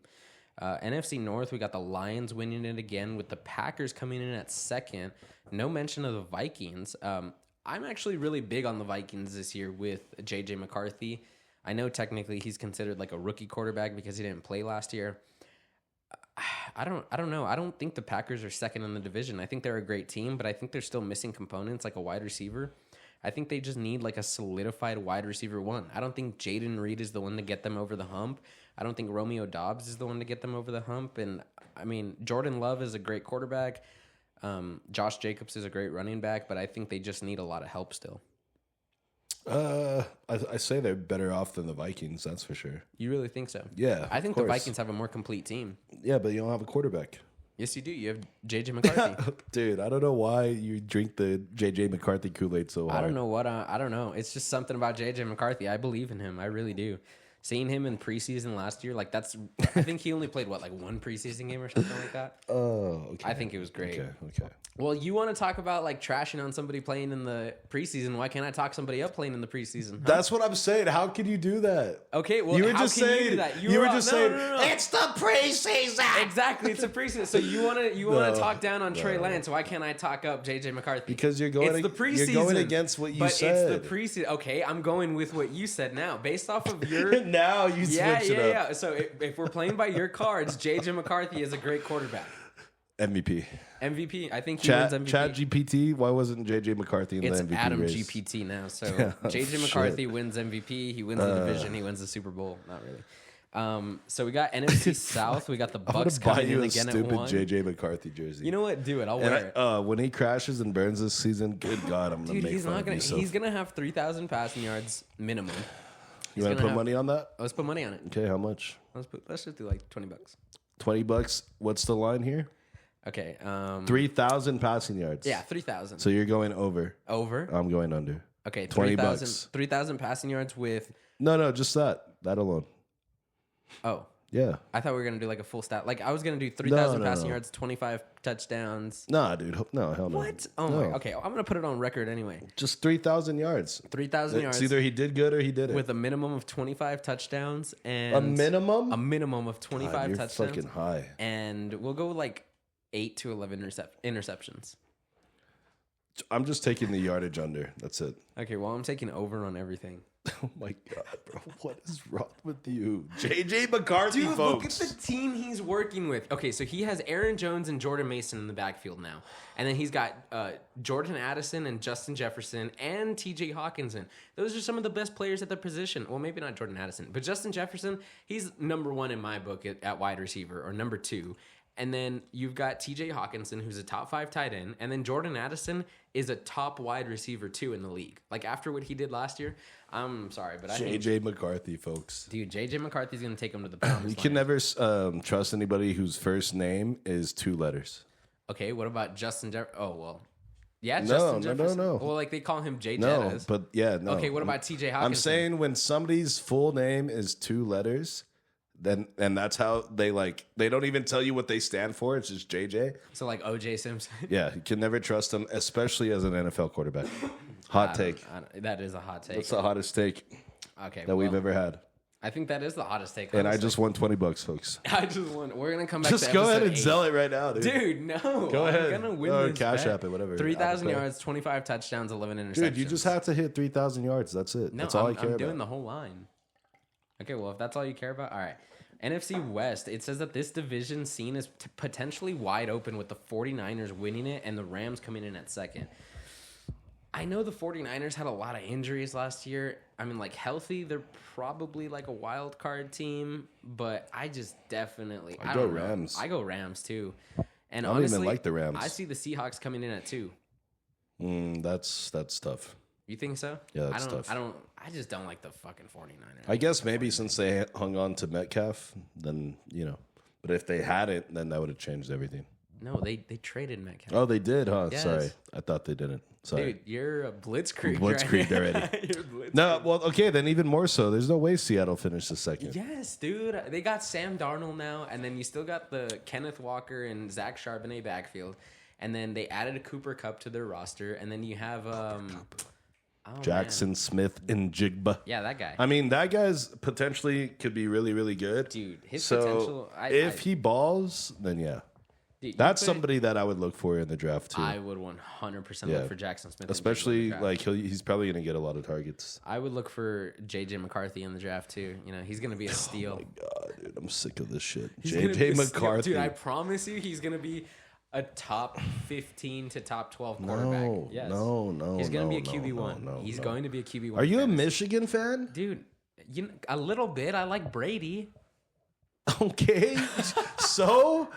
NFC North, we got the Lions winning it again with the Packers coming in at second. No mention of the Vikings. I'm actually really big on the Vikings this year with J.J. McCarthy. I know technically he's considered like a rookie quarterback because he didn't play last year. I don't know. I don't think the Packers are second in the division. I think they're a great team, but I think they're still missing components like a wide receiver. I think they just need like a solidified wide receiver 1. I don't think Jaden Reed is the one to get them over the hump. I don't think Romeo Doubs is the one to get them over the hump. And I mean, Jordan Love is a great quarterback. Josh Jacobs is a great running back, but I think they just need a lot of help still. I say they're better off than the Vikings. That's for sure. You really think so? Yeah, I think the Vikings have a more complete team. Yeah, but you don't have a quarterback. Yes, you do. You have J.J. McCarthy. Dude, I don't know why you drink the J.J. McCarthy Kool-Aid so hard. I don't know I don't know. It's just something about J.J. McCarthy. I believe in him. I really do. Seeing him in preseason last year, like I think he only played like one preseason game or something like that. Oh, okay. I think it was great. Okay. Well, you want to talk about like trashing on somebody playing in the preseason? Why can't I talk somebody up playing in the preseason? Huh? That's what I'm saying. How can you do that? Okay, well, you were how just can saying you do that? You were just saying no. It's the preseason. Exactly, it's the preseason. So you want to talk down on Trey Lance? Why can't I talk up JJ McCarthy? Because you're going. It's the preseason. You're going against what you said. It's the preseason. Okay, I'm going with what you said now, based off of your. Now you switch it up. Yeah. So if we're playing by your cards, JJ McCarthy is a great quarterback. MVP. I think he wins MVP. Chat GPT. Why wasn't JJ McCarthy in the MVP Adam race? GPT now. So JJ McCarthy wins MVP. He wins the division. He wins the Super Bowl. Not really. So we got NFC South. We got the Bucks coming in again at 1. Stupid JJ McCarthy jersey. You know what? Do it. I'll wear it. When he crashes and burns this season, good God, I'm gonna make fun of myself. He's gonna have 3,000 passing yards minimum. You want to put money on that? Let's put money on it. Okay, how much? Let's just do like $20. $20. What's the line here? Okay. 3,000 passing yards. Yeah, 3,000. So you're going over. Over. I'm going under. Okay, $20. 3,000 passing yards with. No, just that alone. Oh. Yeah. I thought we were gonna do like a full stat. Like I was gonna do 3,000 passing yards, 25 touchdowns. Nah, dude. No, hell no. What? Oh my. Okay, I'm gonna put it on record anyway. Just 3,000 yards. 3,000 yards. It's either he did good or he didn't. With a minimum of 25 touchdowns and a minimum. A minimum of 25 God, you're touchdowns. Fucking high. And we'll go like 8 to 11 interceptions. I'm just taking the yardage under. That's it. Okay, well I'm taking over on everything. Oh my God, bro. What is wrong with you? JJ McCarthy, Dude, folks. look at the team he's working with. Okay, so he has Aaron Jones and Jordan Mason in the backfield now. And then he's got Jordan Addison and Justin Jefferson and TJ Hawkinson. Those are some of the best players at the position. Well, maybe not Jordan Addison, but Justin Jefferson, he's number 1 in my book at wide receiver, or number 2. And then you've got TJ Hawkinson, who's a top 5 tight end. And then Jordan Addison is a top wide receiver, too, in the league. Like, after what he did last year, I'm sorry, but I think... JJ McCarthy, folks. Dude, JJ McCarthy's going to take him to the promised land. You can never trust anybody whose first name is 2 letters. Okay, what about Justin Jefferson? Oh, well... Yeah, No, Justin Jefferson. no. Well, like, they call him J. No, Jettas. but yeah, no. Okay, what about TJ Hawkinson? I'm saying when somebody's full name is 2 letters... Then and that's how they don't even tell you what they stand for. It's just JJ. So like OJ Simpson. Yeah, you can never trust them, especially as an NFL quarterback. Hot take. That is a hot take. What's the hottest take that we've ever had? I think that is the hottest take. And I just won $20, folks. I just won. We're gonna come back. Just to go ahead and 8. sell it right now, dude. Dude, no. Go ahead. I'm gonna win this Cash bet. App it, whatever. 3,000 yards, 25 touchdowns, 11 interceptions. Dude, you just have to hit 3,000 yards. That's it. No, that's all I care about. I'm doing the whole line. Okay, well, if that's all you care about, all right. NFC West, it says that this division scene is potentially wide open with the 49ers winning it and the Rams coming in at second. I know the 49ers had a lot of injuries last year. I mean, like, healthy, they're probably like a wild card team, but I just definitely... I go don't know. Rams. I go Rams, too. And I don't honestly, even like the Rams. I see the Seahawks coming in at 2. That's tough. You think so? Yeah, that's tough. I just don't like the fucking 49ers. I guess maybe since they hung on to Metcalf, then, But if they hadn't, then that would have changed everything. No, they traded Metcalf. Oh, they did, huh? Yes. Sorry. I thought they didn't. Sorry. Dude, you're a blitzkrieg. Blitzkrieg already. You're blitzkrieg. No, well, okay, then even more so. There's no way Seattle finished the second. Yes, dude. They got Sam Darnold now, and then you still got the Kenneth Walker and Zach Charbonnet backfield. And then they added a Cooper Kupp to their roster, and then you have Jackson Smith and Jigba. Yeah, that guy. I mean, that guy's potentially could be really, really good. Dude, his potential... if he balls, then yeah. Dude, that's somebody that I would look for in the draft, too. I would 100% look for Jackson Smith. Especially, like, he's probably going to get a lot of targets. I would look for J.J. McCarthy in the draft, too. He's going to be a steal. Oh, my God, dude. I'm sick of this shit. J.J. McCarthy. Dude, I promise you he's going to be a top 15 to top 12 quarterback. No, yes. no. He's going to be a QB1. He's going to be a QB1. Are you a Michigan fan? Dude, a little bit. I like Brady. Okay, so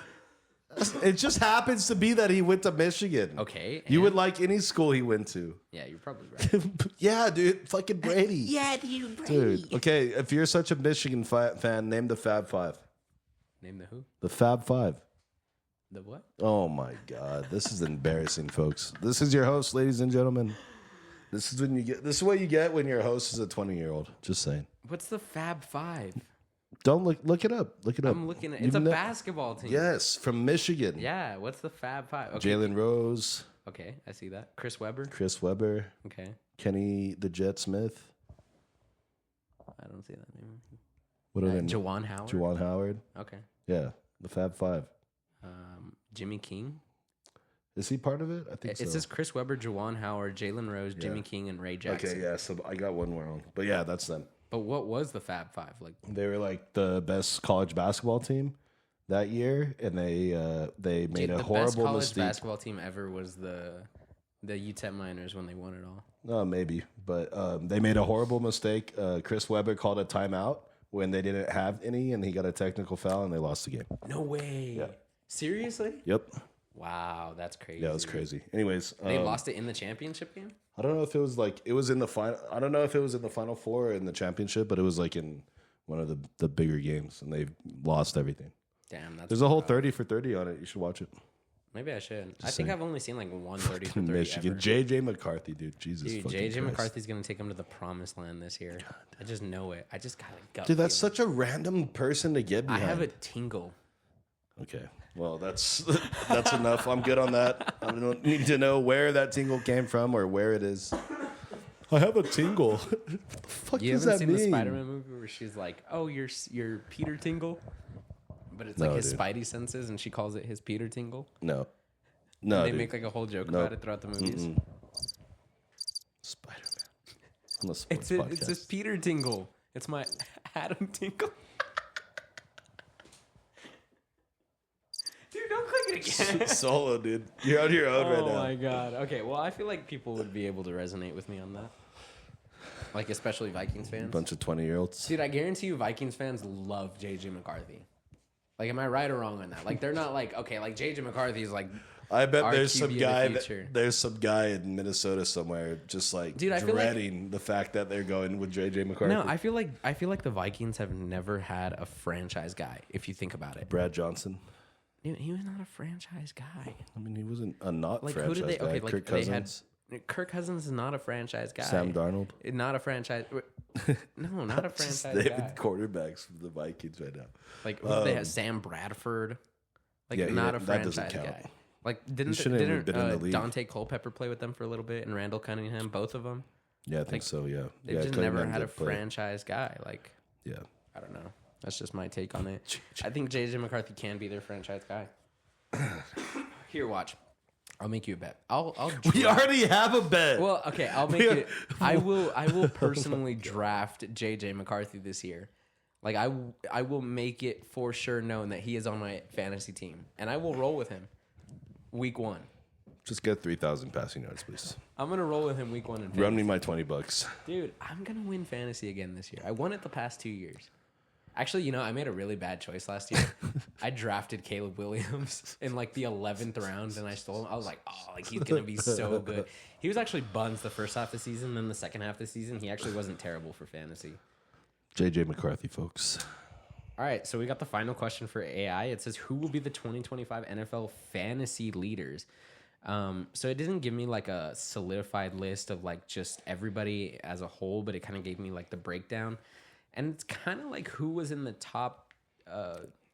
it just happens to be that he went to Michigan. Okay. You would like any school he went to. Yeah, you're probably right. Yeah, dude. Fucking Brady. Yeah, dude, Brady. Dude. Okay, if you're such a Michigan fan, name the Fab Five. Name the who? The Fab Five. The what? Oh my God, this is embarrassing, folks. This is your host, ladies and gentlemen. This is what you get when your host is a 20-year-old. Just saying. What's the Fab Five? Don't look it up. Look it up. I'm looking at. It's a basketball team. Yes, from Michigan. Yeah. What's the Fab Five? Okay. Jalen Rose. Okay, I see that. Chris Webber. Okay. Kenny the Jet Smith. I don't see that name. What are they? Juwan Howard. Juwan Howard. Okay. Yeah, the Fab Five. Jimmy King. Is he part of it? I think so. It says Chris Webber, Juwan Howard, Jalen Rose, Jimmy King, and Ray Jackson. Okay, yeah. So I got one wrong, but yeah, that's them. But what was the Fab Five like? They were like the best college basketball team that year, and they made a horrible best college mistake. Basketball team ever was the UTEP Miners when they won it all. No, maybe, but they made a horrible mistake. Chris Webber called a timeout when they didn't have any, and he got a technical foul, and they lost the game. No way. Yeah. Seriously? Yep. Wow, that's crazy. Yeah, it was crazy. Anyways, They lost it in the championship game? I don't know if it was like it was in the final. I don't know if it was in the Final Four or in the championship, but it was like in one of the bigger games, and they lost everything. Damn, that's There's a whole 30 for 30 on it. You should watch it. Maybe I should. I think I've only seen like 130 for 30 Michigan. ever. JJ McCarthy, dude. Jesus. Dude, fucking JJ Christ. McCarthy's gonna take him to the promised land this year. I just know it. I just got a gut Dude, that's feeling. such a random person to get I behind. have a tingle. Okay. Well, that's enough. I'm good on that. I don't need to know where that tingle came from or where it is. I have a tingle. What the fuck You does haven't that seen mean? the Spider-Man movie where she's like, "Oh, you're Peter Tingle," but it's like No, his dude. Spidey senses, and she calls it his Peter Tingle. No. They dude. make like a whole joke Nope. about it throughout the movies. Spider-Man. On a sports podcast. It's his Peter Tingle. It's my Adam Tingle. Dude, don't click it again. Solo, dude. You're on your own right Oh now. my god. Okay, well, I feel like people would be able to resonate with me on that. Like, especially Vikings fans. Bunch of 20-year-olds. Dude, I guarantee you Vikings fans love JJ McCarthy. Like, am I right or wrong on that? Like, they're not like, okay, like JJ McCarthy is like, I bet our there's QB some of the guy future. there's some guy in Minnesota somewhere just like Dude, I feel like- dreading the fact that they're going with JJ McCarthy. no, I feel like the Vikings have never had a franchise guy, if you think about it. Brad Johnson. Dude, he was not a franchise guy. I mean, he wasn't a not Like, franchise who did they? guy. Okay, like Kirk they Cousins, had. Kirk Cousins is not a franchise guy. Sam Darnold. Not a franchise. No, not a Just franchise naming guy. quarterbacks for the Vikings right now. Like, who did they have? Sam Bradford. Like, Yeah, not a that doesn't franchise count. guy. Like, didn't shouldn't have been in the league. Dante Culpepper play with them for a little bit, and Randall Cunningham, both of them? Yeah, I think so. Yeah, They've yeah, just Cunningham never had a did play. franchise guy. Like, Yeah, I don't know. That's just my take on it. I think JJ McCarthy can be their franchise guy. Here, watch. I'll make you a bet. I'll we already have a bet. Well, okay, I'll make it. I will personally draft JJ McCarthy this year. Like, I will make it for sure known that he is on my fantasy team, and I will roll with him week 1. Just get 3,000 passing yards, please. I'm gonna roll with him week 1 in fantasy. Run me my $20. Dude, I'm gonna win fantasy again this year. I won it the past 2 years. Actually, you know, I made a really bad choice last year. I drafted Caleb Williams in like the 11th round, and I stole him. I was like, oh, like he's gonna be so good. He was actually buns the first half of the season, then the second half of the season, he actually wasn't terrible for fantasy. JJ McCarthy, folks. All right, so we got the final question for AI. It says, who will be the 2025 NFL fantasy leaders? So it didn't give me like a solidified list of like just everybody as a whole, but it kind of gave me like the breakdown. And it's kind of like who was in the top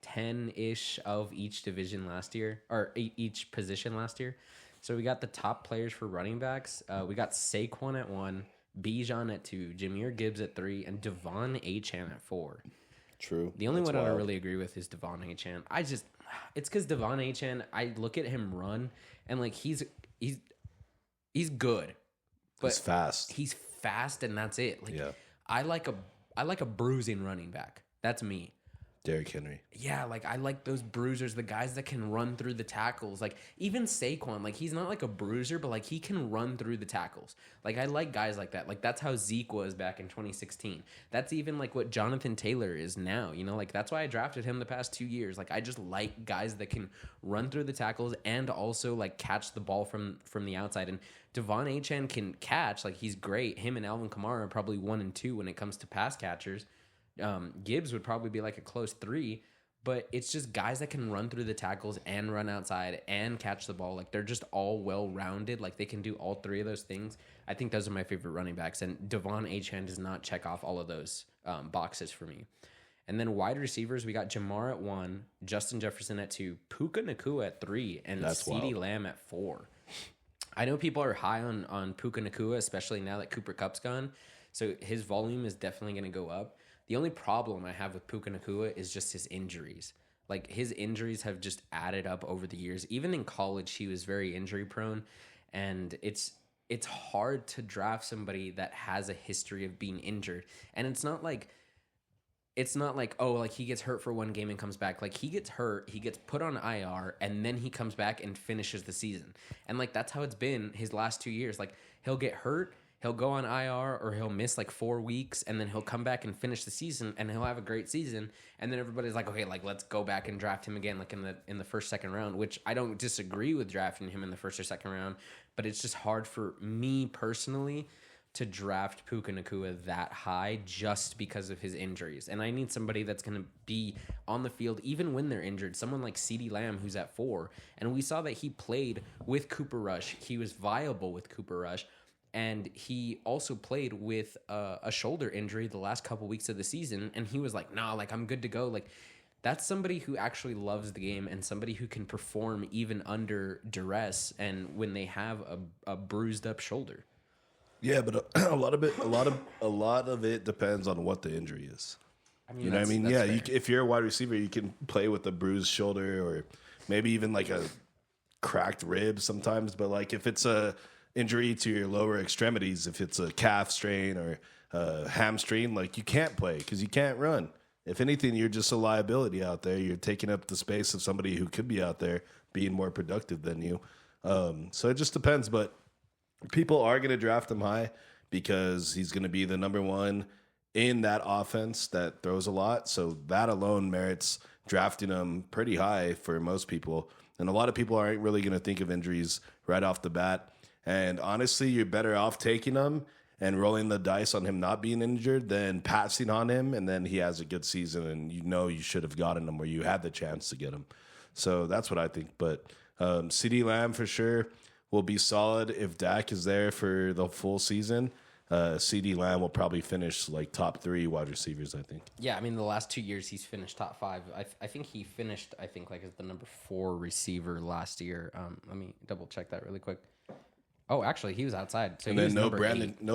10-ish of each division last year, or each position last year. So we got the top players for running backs. We got Saquon at 1, Bijan at 2, Jahmyr Gibbs at 3, and Devon Achane at 4. True. The only That's one I don't wild. really agree with is Devon Achane. It's because Devon Achane, I look at him run, and like he's good, but He's fast. He's fast, and that's it. Like Yeah. I like a bruising running back. That's me. Derrick Henry. Yeah, like I like those bruisers, the guys that can run through the tackles. Like even Saquon, like he's not like a bruiser, but like he can run through the tackles. Like I like guys like that. Like that's how Zeke was back in 2016. That's even like what Jonathan Taylor is now. You know, like that's why I drafted him the past 2 years. Like I just like guys that can run through the tackles and also like catch the ball from the outside. And Devon Achane can catch. Like he's great. Him and Alvin Kamara are probably 1 and 2 when it comes to pass catchers. Gibbs would probably be like a close 3, but it's just guys that can run through the tackles and run outside and catch the ball. Like they're just all well-rounded. Like they can do all 3 of those things. I think those are my favorite running backs, and Devon Achane does not check off all of those boxes for me. And then wide receivers, we got Jamar at 1, Justin Jefferson at 2, Puka Nacua at 3, and CeeDee Lamb at 4. I know people are high on Puka Nacua, especially now that Cooper Kupp's gone, so his volume is definitely going to go up. The only problem I have with Puka Nacua is just his injuries. Like, his injuries have just added up over the years. Even in college, he was very injury prone, and it's hard to draft somebody that has a history of being injured. And it's not like, oh, like he gets hurt for one game and comes back. Like he gets hurt, he gets put on IR, and then he comes back and finishes the season. And like that's how it's been his last 2 years. Like he'll get hurt, he'll go on IR, or he'll miss like 4 weeks, and then he'll come back and finish the season, and he'll have a great season. And then everybody's like, okay, like let's go back and draft him again, like in the first, second round. Which I don't disagree with drafting him in the first or second round, but it's just hard for me personally to draft Puka Nacua that high just because of his injuries. And I need somebody that's going to be on the field even when they're injured. Someone like CeeDee Lamb, who's at 4. And we saw that he played with Cooper Rush. He was viable with Cooper Rush. And he also played with a shoulder injury the last couple weeks of the season. And he was like, nah, like I'm good to go. Like that's somebody who actually loves the game and somebody who can perform even under duress and when they have a bruised up shoulder. Yeah, but a lot of it depends on what the injury is. I mean, you know what I mean? Yeah, if you're a wide receiver, you can play with a bruised shoulder or maybe even like a cracked rib sometimes. But like if it's a injury to your lower extremities, if it's a calf strain or a hamstring, like you can't play because you can't run. If anything, you're just a liability out there. You're taking up the space of somebody who could be out there being more productive than you. So it just depends, but people are going to draft him high because he's going to be the number 1 in that offense that throws a lot. So that alone merits drafting him pretty high for most people. And a lot of people aren't really going to think of injuries right off the bat. And honestly, you're better off taking him and rolling the dice on him not being injured than passing on him. And then he has a good season and you know you should have gotten him where you had the chance to get him. So that's what I think. But CeeDee Lamb for sure will be solid if Dak is there for the full season. CeeDee Lamb will probably finish like top 3 wide receivers, I think. Yeah, I mean, the last 2 years he's finished top 5. I think he finished, like as the number 4 receiver last year. Let me double check that really quick. Oh, actually, he was outside. So and then no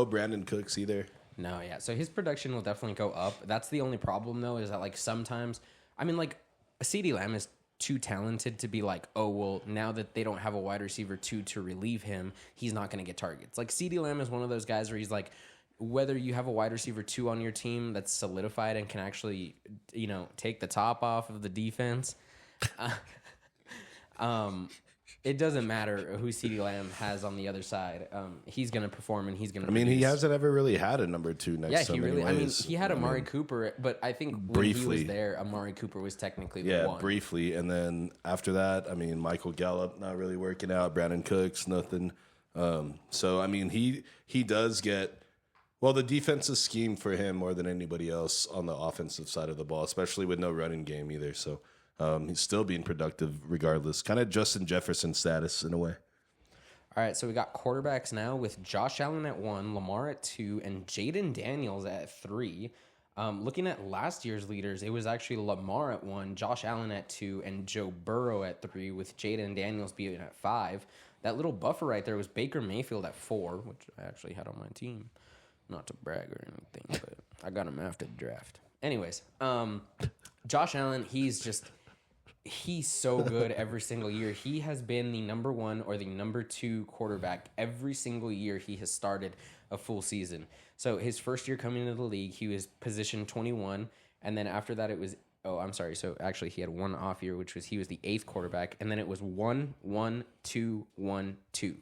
Brandon Cooks either. No, yeah. So his production will definitely go up. That's the only problem though, is that like sometimes, I mean, like CeeDee Lamb is too talented to be like, oh, well, now that they don't have a wide receiver 2 to relieve him, he's not going to get targets. Like CeeDee Lamb is one of those guys where he's like, whether you have a wide receiver 2 on your team that's solidified and can actually, you know, take the top off of the defense, it doesn't matter who CeeDee Lamb has on the other side. He's going to perform and he's going to. I mean, he hasn't ever really had a number 2 next to him. Yeah, I mean, he had Amari Cooper, but I think when he was there, Amari Cooper was technically the one. Yeah, briefly, and then after that, I mean, Michael Gallup not really working out. Brandon Cooks, nothing. So I mean, he does get. Well, the defensive scheme for him more than anybody else on the offensive side of the ball, especially with no running game either. So. He's still being productive regardless. Kind of Justin Jefferson status in a way. All right, so we got quarterbacks now with Josh Allen at 1, Lamar at 2, and Jaden Daniels at 3. Looking at last year's leaders, it was actually Lamar at 1, Josh Allen at 2, and Joe Burrow at 3, with Jaden Daniels being at 5. That little buffer right there was Baker Mayfield at 4, which I actually had on my team. Not to brag or anything, but I got him after the draft. Anyways, Josh Allen, he's so good every single year. He has been the number 1 or the number 2 quarterback every single year he has started a full season. So his first year coming into the league, he was position 21, and then after that it was Oh, I'm sorry. So actually, he had one off year, which was he was the 8th quarterback, and then it was 1, 1, 2, 1, 2.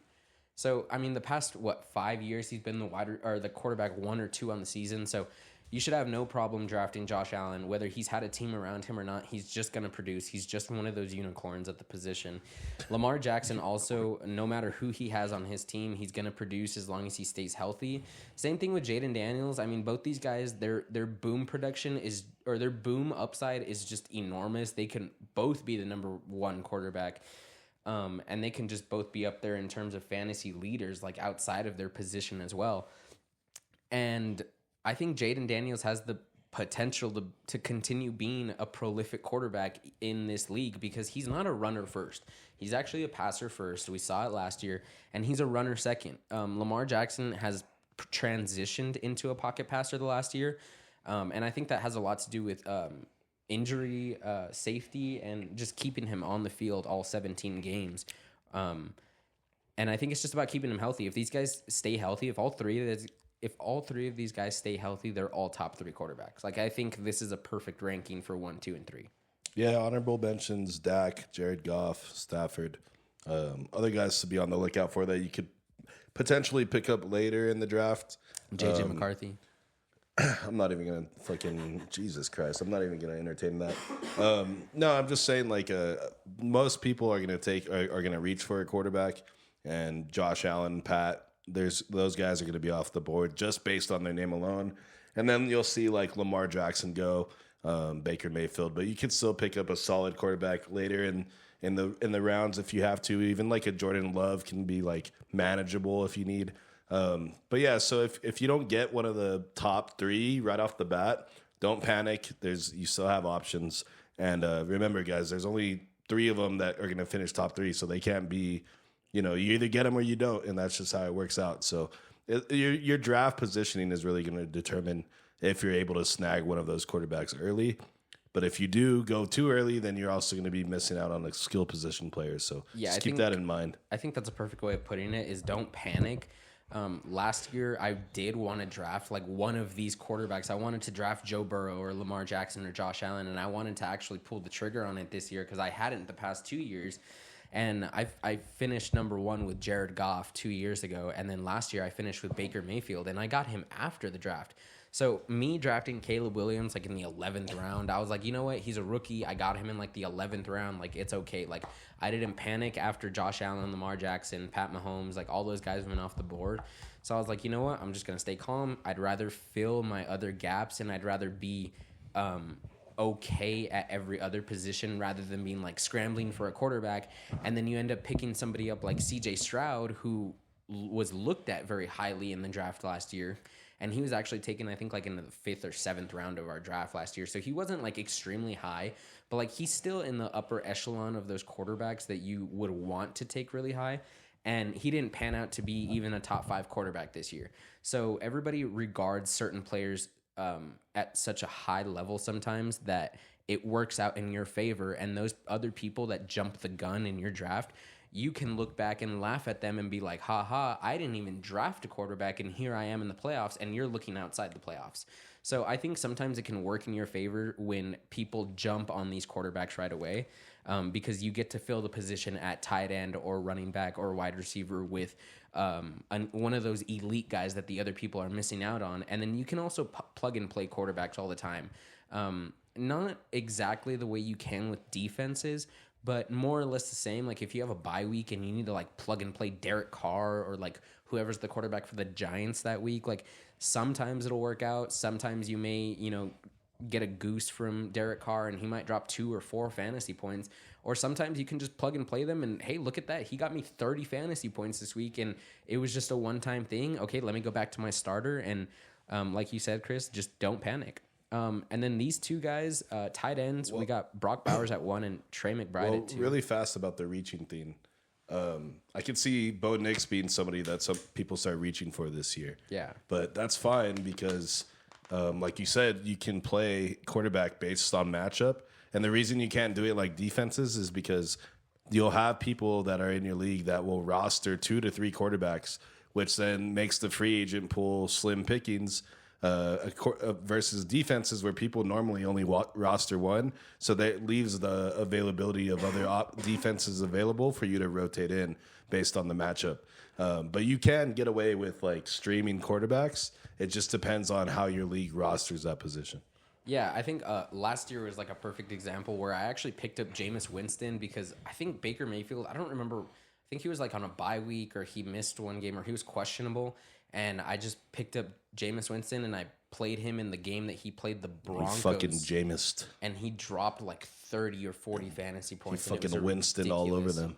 So I mean, the past 5 years he's been the quarterback 1 or 2 on the season. So you should have no problem drafting Josh Allen, whether he's had a team around him or not. He's just going to produce. He's just one of those unicorns at the position. Lamar Jackson also, no matter who he has on his team, he's going to produce as long as he stays healthy. Same thing with Jaden Daniels. I mean, both these guys, their boom production their boom upside is just enormous. They can both be the number 1 quarterback. And they can just both be up there in terms of fantasy leaders, like outside of their position as well. And I think Jaden Daniels has the potential to continue being a prolific quarterback in this league because he's not a runner first. He's actually a passer first. We saw it last year, and he's a runner second. Lamar Jackson has transitioned into a pocket passer the last year, and I think that has a lot to do with injury, safety, and just keeping him on the field all 17 games. And I think it's just about keeping him healthy. If these guys stay healthy, if all three of these guys stay healthy, they're all top 3 quarterbacks. Like, I think this is a perfect ranking for 1, 2, and 3. Yeah, honorable mentions: Dak, Jared Goff, Stafford. Other guys to be on the lookout for that you could potentially pick up later in the draft. JJ McCarthy. I'm not even gonna fucking Jesus Christ. I'm not even gonna entertain that. No, I'm just saying like most people are gonna reach for a quarterback, and Josh Allen, Pat. Those guys are going to be off the board just based on their name alone, and then you'll see like Lamar Jackson go, Baker Mayfield, but you can still pick up a solid quarterback later in the rounds if you have to. Even like a Jordan Love can be like manageable if you need. But yeah, so if you don't get one of the top 3 right off the bat, don't panic. You still have options, and remember, guys, there's only 3 of them that are going to finish top 3, so they can't be. You either get them or you don't, and that's just how it works out. So your draft positioning is really going to determine if you're able to snag one of those quarterbacks early. But if you do go too early, then you're also going to be missing out on the skill position players. So just keep that in mind. I think that's a perfect way of putting it is don't panic. Last year, I did want to draft like one of these quarterbacks. I wanted to draft Joe Burrow or Lamar Jackson or Josh Allen, and I wanted to actually pull the trigger on it this year because I hadn't the past 2 years. And I finished number 1 with Jared Goff 2 years ago. And then last year I finished with Baker Mayfield, and I got him after the draft. So me drafting Caleb Williams like in the 11th round, I was like, you know what? He's a rookie. I got him in like the 11th round. Like, it's okay. Like, I didn't panic after Josh Allen, Lamar Jackson, Pat Mahomes, like all those guys went off the board. So I was like, you know what? I'm just going to stay calm. I'd rather fill my other gaps, and I'd rather be okay at every other position rather than being like scrambling for a quarterback. And then you end up picking somebody up like CJ Stroud, who was looked at very highly in the draft last year. And he was actually taken, I think, like in the 5th or 7th round of our draft last year. So he wasn't like extremely high, but like he's still in the upper echelon of those quarterbacks that you would want to take really high. And he didn't pan out to be even a top 5 quarterback this year. So everybody regards certain players at such a high level sometimes that it works out in your favor. And those other people that jump the gun in your draft, you can look back and laugh at them and be like, I didn't even draft a quarterback, and here I am in the playoffs, and you're looking outside the playoffs. So I think sometimes it can work in your favor when people jump on these quarterbacks right away, because you get to fill the position at tight end or running back or wide receiver with one of those elite guys that the other people are missing out on. And then you can also plug and play quarterbacks all the time. Not exactly the way you can with defenses, but more or less the same. Like if you have a bye week and you need to like plug and play Derek Carr or like whoever's the quarterback for the Giants that week, like sometimes it'll work out. Sometimes you may, get a goose from Derek Carr and he might drop 2 or 4 fantasy points. Or sometimes you can just plug and play them and, hey, look at that. He got me 30 fantasy points this week and it was just a one-time thing. Okay, let me go back to my starter. And like you said, Chris, just don't panic. And then these 2 guys, tight ends, we got Brock Bowers at 1 and Trey McBride at 2. Really fast about the reaching thing. I could see Bo Nix being somebody that some people start reaching for this year. Yeah. But that's fine because, like you said, you can play quarterback based on matchup. And the reason you can't do it like defenses is because you'll have people that are in your league that will roster 2 to 3 quarterbacks, which then makes the free agent pool slim pickings. versus defenses where people normally only roster one. So that leaves the availability of other defenses available for you to rotate in based on the matchup. But you can get away with like streaming quarterbacks. It just depends on how your league rosters that position. Yeah, I think last year was like a perfect example where I actually picked up Jameis Winston because I think Baker Mayfield, I don't remember, I think he was like on a bye week or he missed one game or he was questionable. And I just picked up Jameis Winston and I played him in the game that he played the Broncos. He fucking Jameis. And he dropped like 30 or 40 fantasy points. He fucking Winston all over them.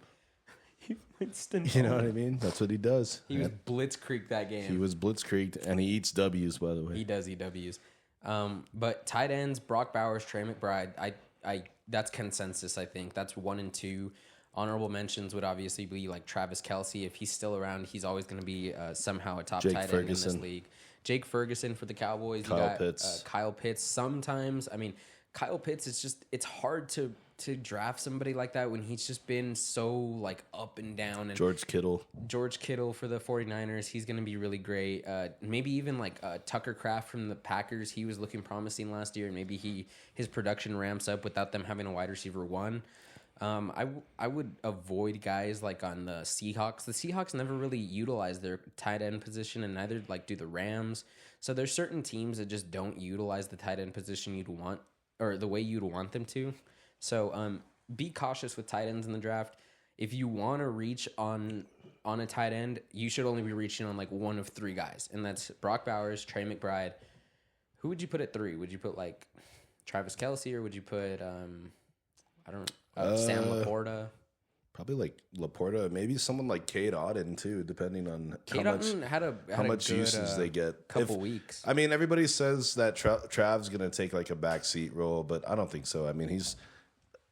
Winston. You know what I mean? That's what he does. He was blitzkrieg that game. He was blitzkrieged, and he eats W's, by the way. He does eat W's. But tight ends, Brock Bowers, Trey McBride, I that's consensus, I think. That's 1 and 2. Honorable mentions would obviously be like Travis Kelce. If he's still around, he's always going to be somehow a top tight end in this league. Jake Ferguson for the Cowboys. Kyle Pitts. Kyle Pitts. Sometimes, I mean, Kyle Pitts, it's hard to draft somebody like that when he's just been so like up and down. And George Kittle for the 49ers, he's going to be really great. Maybe even like Tucker Kraft from the Packers, he was looking promising last year, and maybe his production ramps up without them having a wide receiver 1. I would avoid guys like on the Seahawks. The Seahawks never really utilize their tight end position, and neither like do the Rams. So there's certain teams that just don't utilize the tight end position you'd want or the way you'd want them to. So be cautious with tight ends in the draft. If you want to reach on a tight end, you should only be reaching on like one of 3 guys, and that's Brock Bowers, Trey McBride. Who would you put at 3? Would you put like Travis Kelce, or would you put Sam Laporta? Probably like Laporta, maybe someone like Cade Otton too, depending on how much usage they get. Couple weeks. I mean, everybody says that Trav's going to take like a backseat role, but I don't think so. I mean,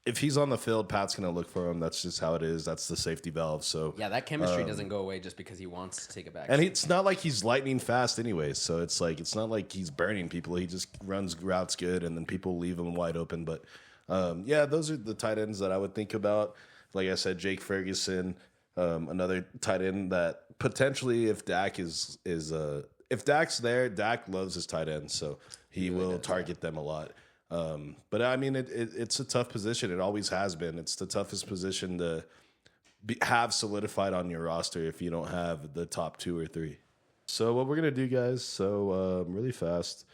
if he's on the field, Pat's going to look for him. That's just how it is. That's the safety valve. So yeah, that chemistry doesn't go away just because he wants to take a back. And it's not like he's lightning fast anyways. So it's not like he's burning people. He just runs routes good, and then people leave him wide open. But yeah, those are the tight ends that I would think about. Like I said, Jake Ferguson, another tight end that potentially, if Dak if Dak's there, Dak loves his tight ends, so he will target them a lot. But I mean, it's a tough position. It always has been. It's the toughest position to have solidified on your roster if you don't have the top 2 or 3. So what we're gonna do, guys? Really fast.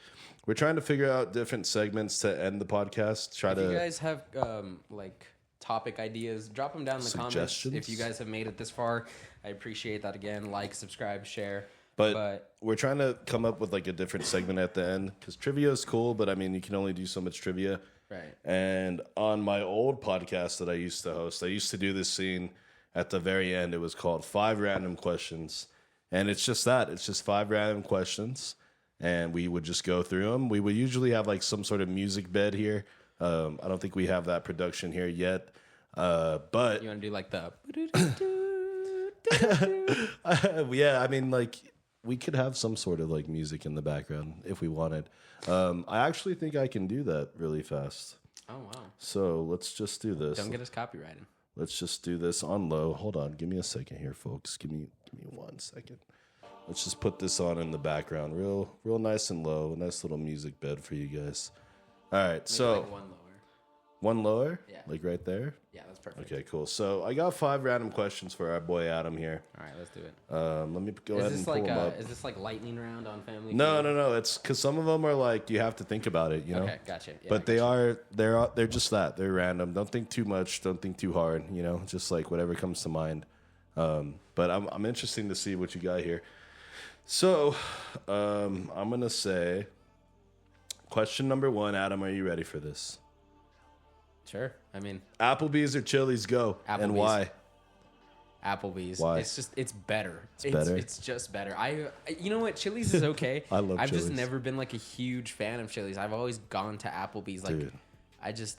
We're trying to figure out different segments to end the podcast. If you guys have like topic ideas, drop them down in the comments. If you guys have made it this far, I appreciate that. Again, like, subscribe, share. But we're trying to come up with like a different segment at the end, because trivia is cool, but I mean, you can only do so much trivia. Right. And on my old podcast that I used to host, I used to do this scene at the very end. It was called 5 Random Questions. And it's just that. It's just 5 random questions. And we would just go through them. We would usually have like some sort of music bed here. I don't think we have that production here yet. But you want to do like the yeah, I mean, like, we could have some sort of like music in the background if we wanted. I actually think I can do that really fast. Oh wow. So let's just do this. Don't get us copyrighted. Let's just do this on low. Hold on, give me a second here, folks. Give me 1 second. Let's just put this on in the background, real nice and low. Nice little music bed for you guys. All right, maybe so like 1 lower. 1 lower? Yeah. Like right there? Yeah, that's perfect. Okay, cool. So I got 5 random questions for our boy Adam here. All right, let's do it. Let me go ahead and pull them up. Is this like lightning round on Family Feud? No. It's because some of them are like you have to think about it, you know. Okay, gotcha. Yeah, but they're just that. They're random. Don't think too much. Don't think too hard. You know, just like whatever comes to mind. But I'm interested to see what you got here. So I'm gonna say question number 1. Adam, are you ready for this? Sure. I mean, Applebee's or Chili's, go. Applebee's. And why? Applebee's. Why? It's better. Better? It's just better. You know what? Chili's is okay. I love I've Chili's. just never been like a huge fan of Chili's. I've always gone to Applebee's. Like, Dude.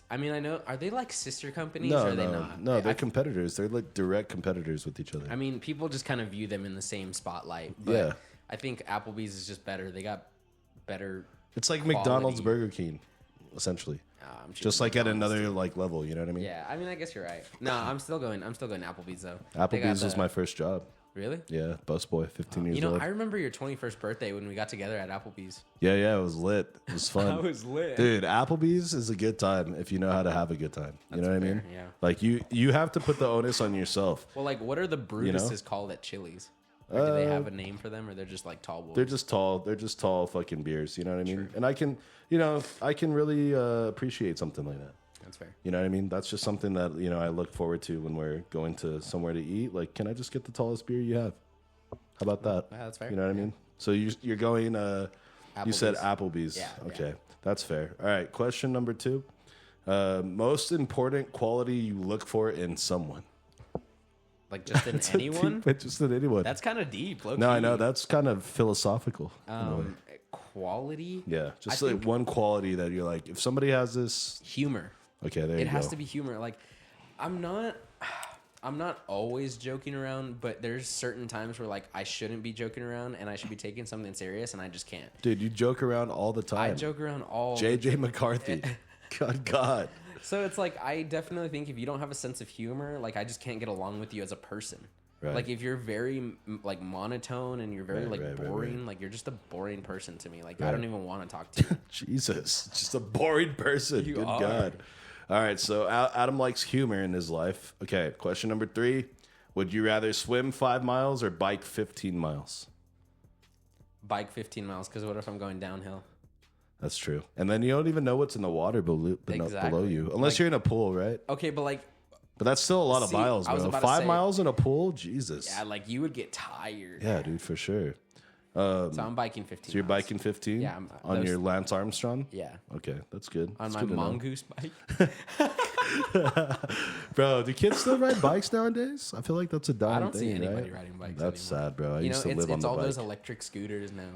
I know. Are they like sister companies No, or are they not? No, they're competitors. They're like direct competitors with each other. I mean, people just kind of view them in the same spotlight. But Yeah. I think Applebee's is just better. They got better. It's like quality. McDonald's, Burger King, essentially. I'm Just like at another like level, you know what I mean? Yeah, I mean, I guess you're right. No, I'm still going Applebee's though. Applebee's was my first job. Really? Yeah, busboy, 15 years old. I remember your 21st birthday when we got together at Applebee's. Yeah, it was lit. It was fun. That was lit. Dude, Applebee's is a good time if you know how to have a good time. You know what I mean? Yeah. Like, you have to put the onus on yourself. Well, like, what are the Brutuses called at Chili's? Or do they have a name for them, or they're just like tall boys? They're just tall. They're just tall fucking beers. You know what I mean? True. And I can really appreciate something like that. That's fair. You know what I mean? That's just something that, I look forward to when we're going to somewhere to eat. Like, can I just get the tallest beer you have? How about that? Yeah, that's fair. You know what I mean? So you're going, you said Applebee's. Yeah. Okay. That's fair. All right. Question number 2. Most important quality you look for in someone. Like just in anyone? Just in anyone. That's kind of deep. Low-key. No, I know. That's kind of philosophical. Quality? Yeah. Just like one quality that you're like, if somebody has this. Humor. Okay, there you go. It has to be humor. Like, I'm not always joking around, but there's certain times where, like, I shouldn't be joking around and I should be taking something serious, and I just can't. Dude, you joke around all the time. I joke around all JJ McCarthy. God. So it's like, I definitely think if you don't have a sense of humor, like, I just can't get along with you as a person. Right. Like, if you're very, like, monotone and you're very, boring, right. like, you're just a boring person to me. Like, I don't even want to talk to you. Jesus. Just a boring person. You Good are. God. All right, so Adam likes humor in his life. Okay, question number 3. Would you rather swim 5 miles or bike 15 miles? Bike 15 miles, because what if I'm going downhill? That's true. And then you don't even know what's in the water below you. Unless you're in a pool, right? Okay, but, like... But that's still a lot of miles, bro. 5 miles in a pool? Jesus. Yeah, like, you would get tired. Yeah, dude, for sure. So I'm biking 15 So you're miles. biking 15? Yeah. On your Lance Armstrong? Yeah. Okay, that's good. On that's my good mongoose bike. Bro, do kids still ride bikes nowadays? I feel like that's a dying thing, I don't see anybody right? riding bikes That's anymore. sad, bro. I used to live on the bike. It's all those electric scooters now.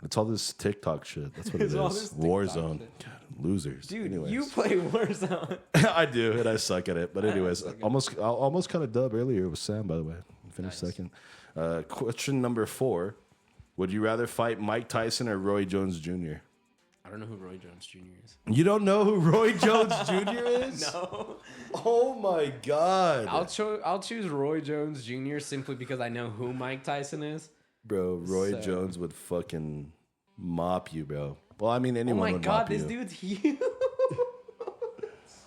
It's all this TikTok shit. That's what it It's all is. this TikTok Warzone. shit. God, losers. Dude, Anyways. you play Warzone. I do, and I suck at it. But anyways, I almost cut a dub earlier with Sam, by the way. Finished second. Question number 4. Would you rather fight Mike Tyson or Roy Jones Jr.? I don't know who Roy Jones Jr. is. You don't know who Roy Jones Jr. is? No. Oh my God. I'll choose Roy Jones Jr. simply because I know who Mike Tyson is. Bro, Roy Jones would fucking mop you, bro. Well, I mean, anyone would mop you. Oh my God, this dude's huge.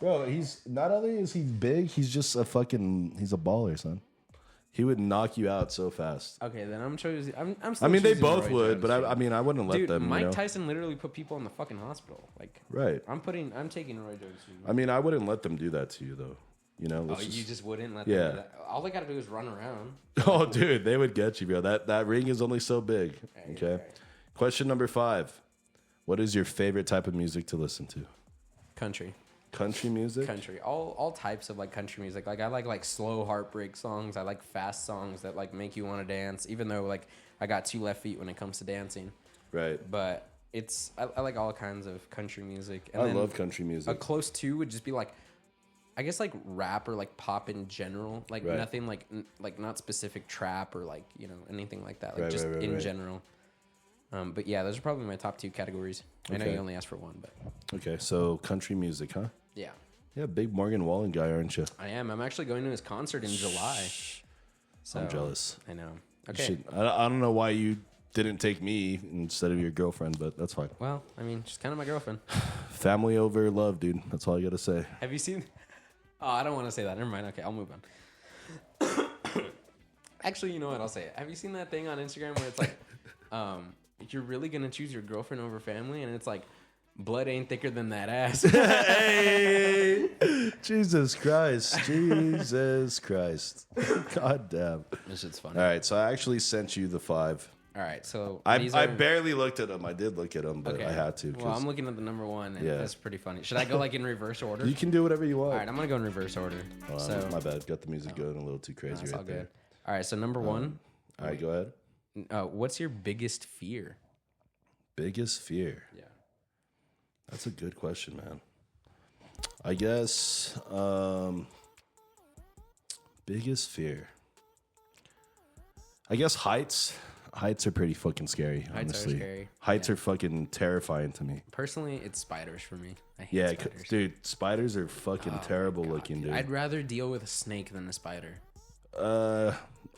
Bro, he's not only is he big, he's just he's a baller, son. He would knock you out so fast. Okay, then I'm choosing. I'm I still mean, they choosing both Roy would, Jones but Jr. I wouldn't let Dude, them. Mike Tyson literally put people in the fucking hospital. Like, right. I'm taking Roy Jones Jr. I mean, I wouldn't let them do that to you, though. You know? You just wouldn't let them do that? All they got to do is run around. Oh, dude, they would get you, bro. That ring is only so big. Okay. Question number 5. What is your favorite type of music to listen to? Country. Country music? Country. All types of, like, country music. Like, I like slow heartbreak songs. I like fast songs that, like, make you want to dance, even though, like, I got 2 left feet when it comes to dancing. Right. But I like all kinds of country music. And I love country music. A close 2 would just be, like, I guess, like, rap or, like, pop in general. Like, nothing, like, not specific trap or, like, you know, anything like that. Like, in general. But, yeah, those are probably my top 2 categories. I know you only asked for 1, but... Okay, so country music, huh? Yeah. Yeah, big Morgan Wallen guy, aren't you? I am. I'm actually going to his concert in July. So, I'm jealous. I know. Okay. I don't know why you didn't take me instead of your girlfriend, but that's fine. Well, I mean, she's kind of my girlfriend. Family over love, dude. That's all I got to say. Have you seen... Oh, I don't want to say that. Never mind. Okay, I'll move on. Actually, you know what? I'll say it. Have you seen that thing on Instagram where it's like, you're really going to choose your girlfriend over family? And it's like, blood ain't thicker than that ass. Hey! Jesus Christ. Jesus Christ. God damn. This shit's funny. All right, so I actually sent you the 5. All right, so I barely looked at them. I did look at them, but I had to. Well, I'm looking at the number 1, and that's pretty funny. Should I go, like, in reverse order? You can do whatever you want. All right, I'm going to go in reverse order. My bad. Got the music going a little too crazy that's right all there. good. All right, so number 1. All right, go ahead. What's your biggest fear? Biggest fear? Yeah. That's a good question, man. I guess biggest fear. I guess heights. Heights are pretty fucking scary, honestly. Heights are scary. Heights are fucking terrifying to me. Personally, it's spiders for me. I hate spiders. Dude, spiders are fucking terrible looking, dude. I'd rather deal with a snake than a spider.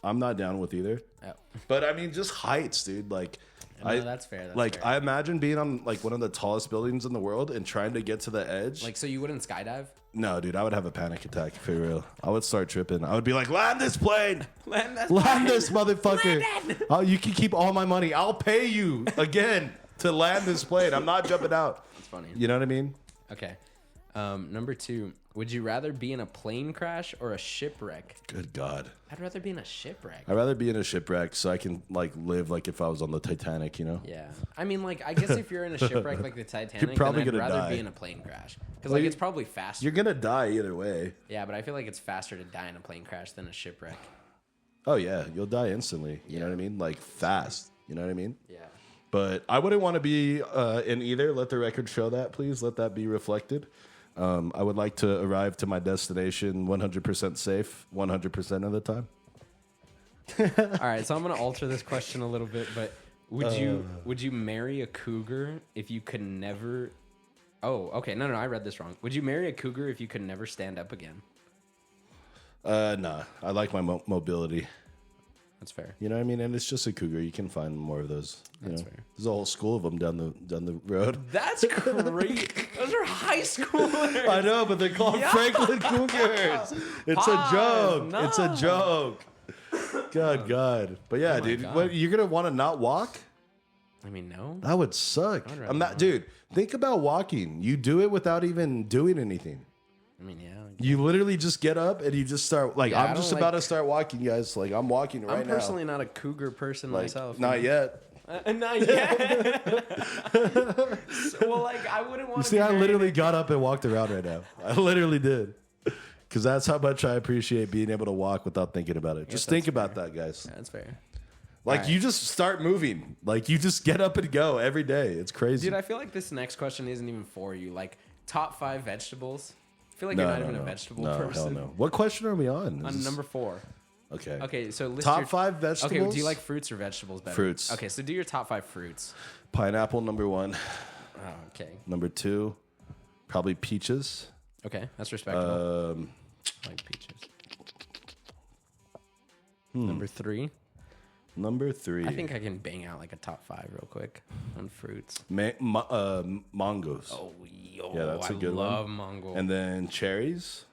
I'm not down with either. Oh. But I mean, just heights, dude. Like, No, that's fair. That's like fair. I imagine being on like one of the tallest buildings in the world and trying to get to the edge. Like, so you wouldn't skydive? No, dude, I would have a panic attack for real. I would start tripping. I would be like, land this plane. Land This motherfucker. Oh, you can keep all my money. I'll pay you again to land this plane. I'm not jumping out. That's funny. You know what I mean? Okay. Number 2. Would you rather be in a plane crash or a shipwreck? Good God. I'd rather be in a shipwreck. I'd rather be in a shipwreck so I can like live like if I was on the Titanic, you know? Yeah. I mean, like, I guess if you're in a shipwreck like the Titanic, You're probably then I'd gonna rather die. be in a plane crash. Because, like, it's probably faster. You're going to die either way. Yeah, but I feel like it's faster to die in a plane crash than a shipwreck. Oh, yeah. You'll die instantly. You know what I mean? Like fast. You know what I mean? Yeah. But I wouldn't want to be in either. Let the record show that, please. Let that be reflected. I would like to arrive to my destination 100% safe 100% of the time. All right, so I'm going to alter this question a little bit, but would you marry a cougar if you could never... Oh, okay. No, I read this wrong. Would you marry a cougar if you could never stand up again? Nah. I like my mobility. That's fair. You know what I mean? And it's just a cougar. You can find more of those. That's know? fair. There's a whole school of them down the road. That's great. Those are high schoolers. I know, but they're called Franklin Cougars. It's a joke. No. It's a joke. God. But yeah, dude, God. what, you're gonna want to not walk? I mean, no. That would suck. rather I'm not, not. dude. Think about walking. You do it without even doing anything. I mean, yeah. You literally just get up and you just start. Like, Yeah, I I'm just don't about like- to start walking, guys. Like, I'm walking right I'm now. personally not a cougar person Like, myself. not yet. Not yet. Well, like, I wouldn't want You to see, I literally got up and walked around right now. I literally did. Because that's how much I appreciate being able to walk without thinking about it. Just think about that, guys. That's fair. Like, Alright. you just start moving. Like, you just get up and go every day. It's crazy. Dude, I feel like this next question isn't even for you. Like, top 5 vegetables. I feel like you're not even a vegetable person. Hell no. What question are we on? On number 4. Okay. Okay, so list Top your 5 vegetables? Okay, do you like fruits or vegetables better? Fruits. Okay, so do your top 5 fruits. Pineapple, number 1. Oh, okay. Number 2, probably peaches. Okay, that's respectable. I like peaches. Number 3. Number 3. I think I can bang out like a top 5 real quick on fruits. Mangoes. Oh, yo, Yeah, that's a good one. I love mango. And then cherries.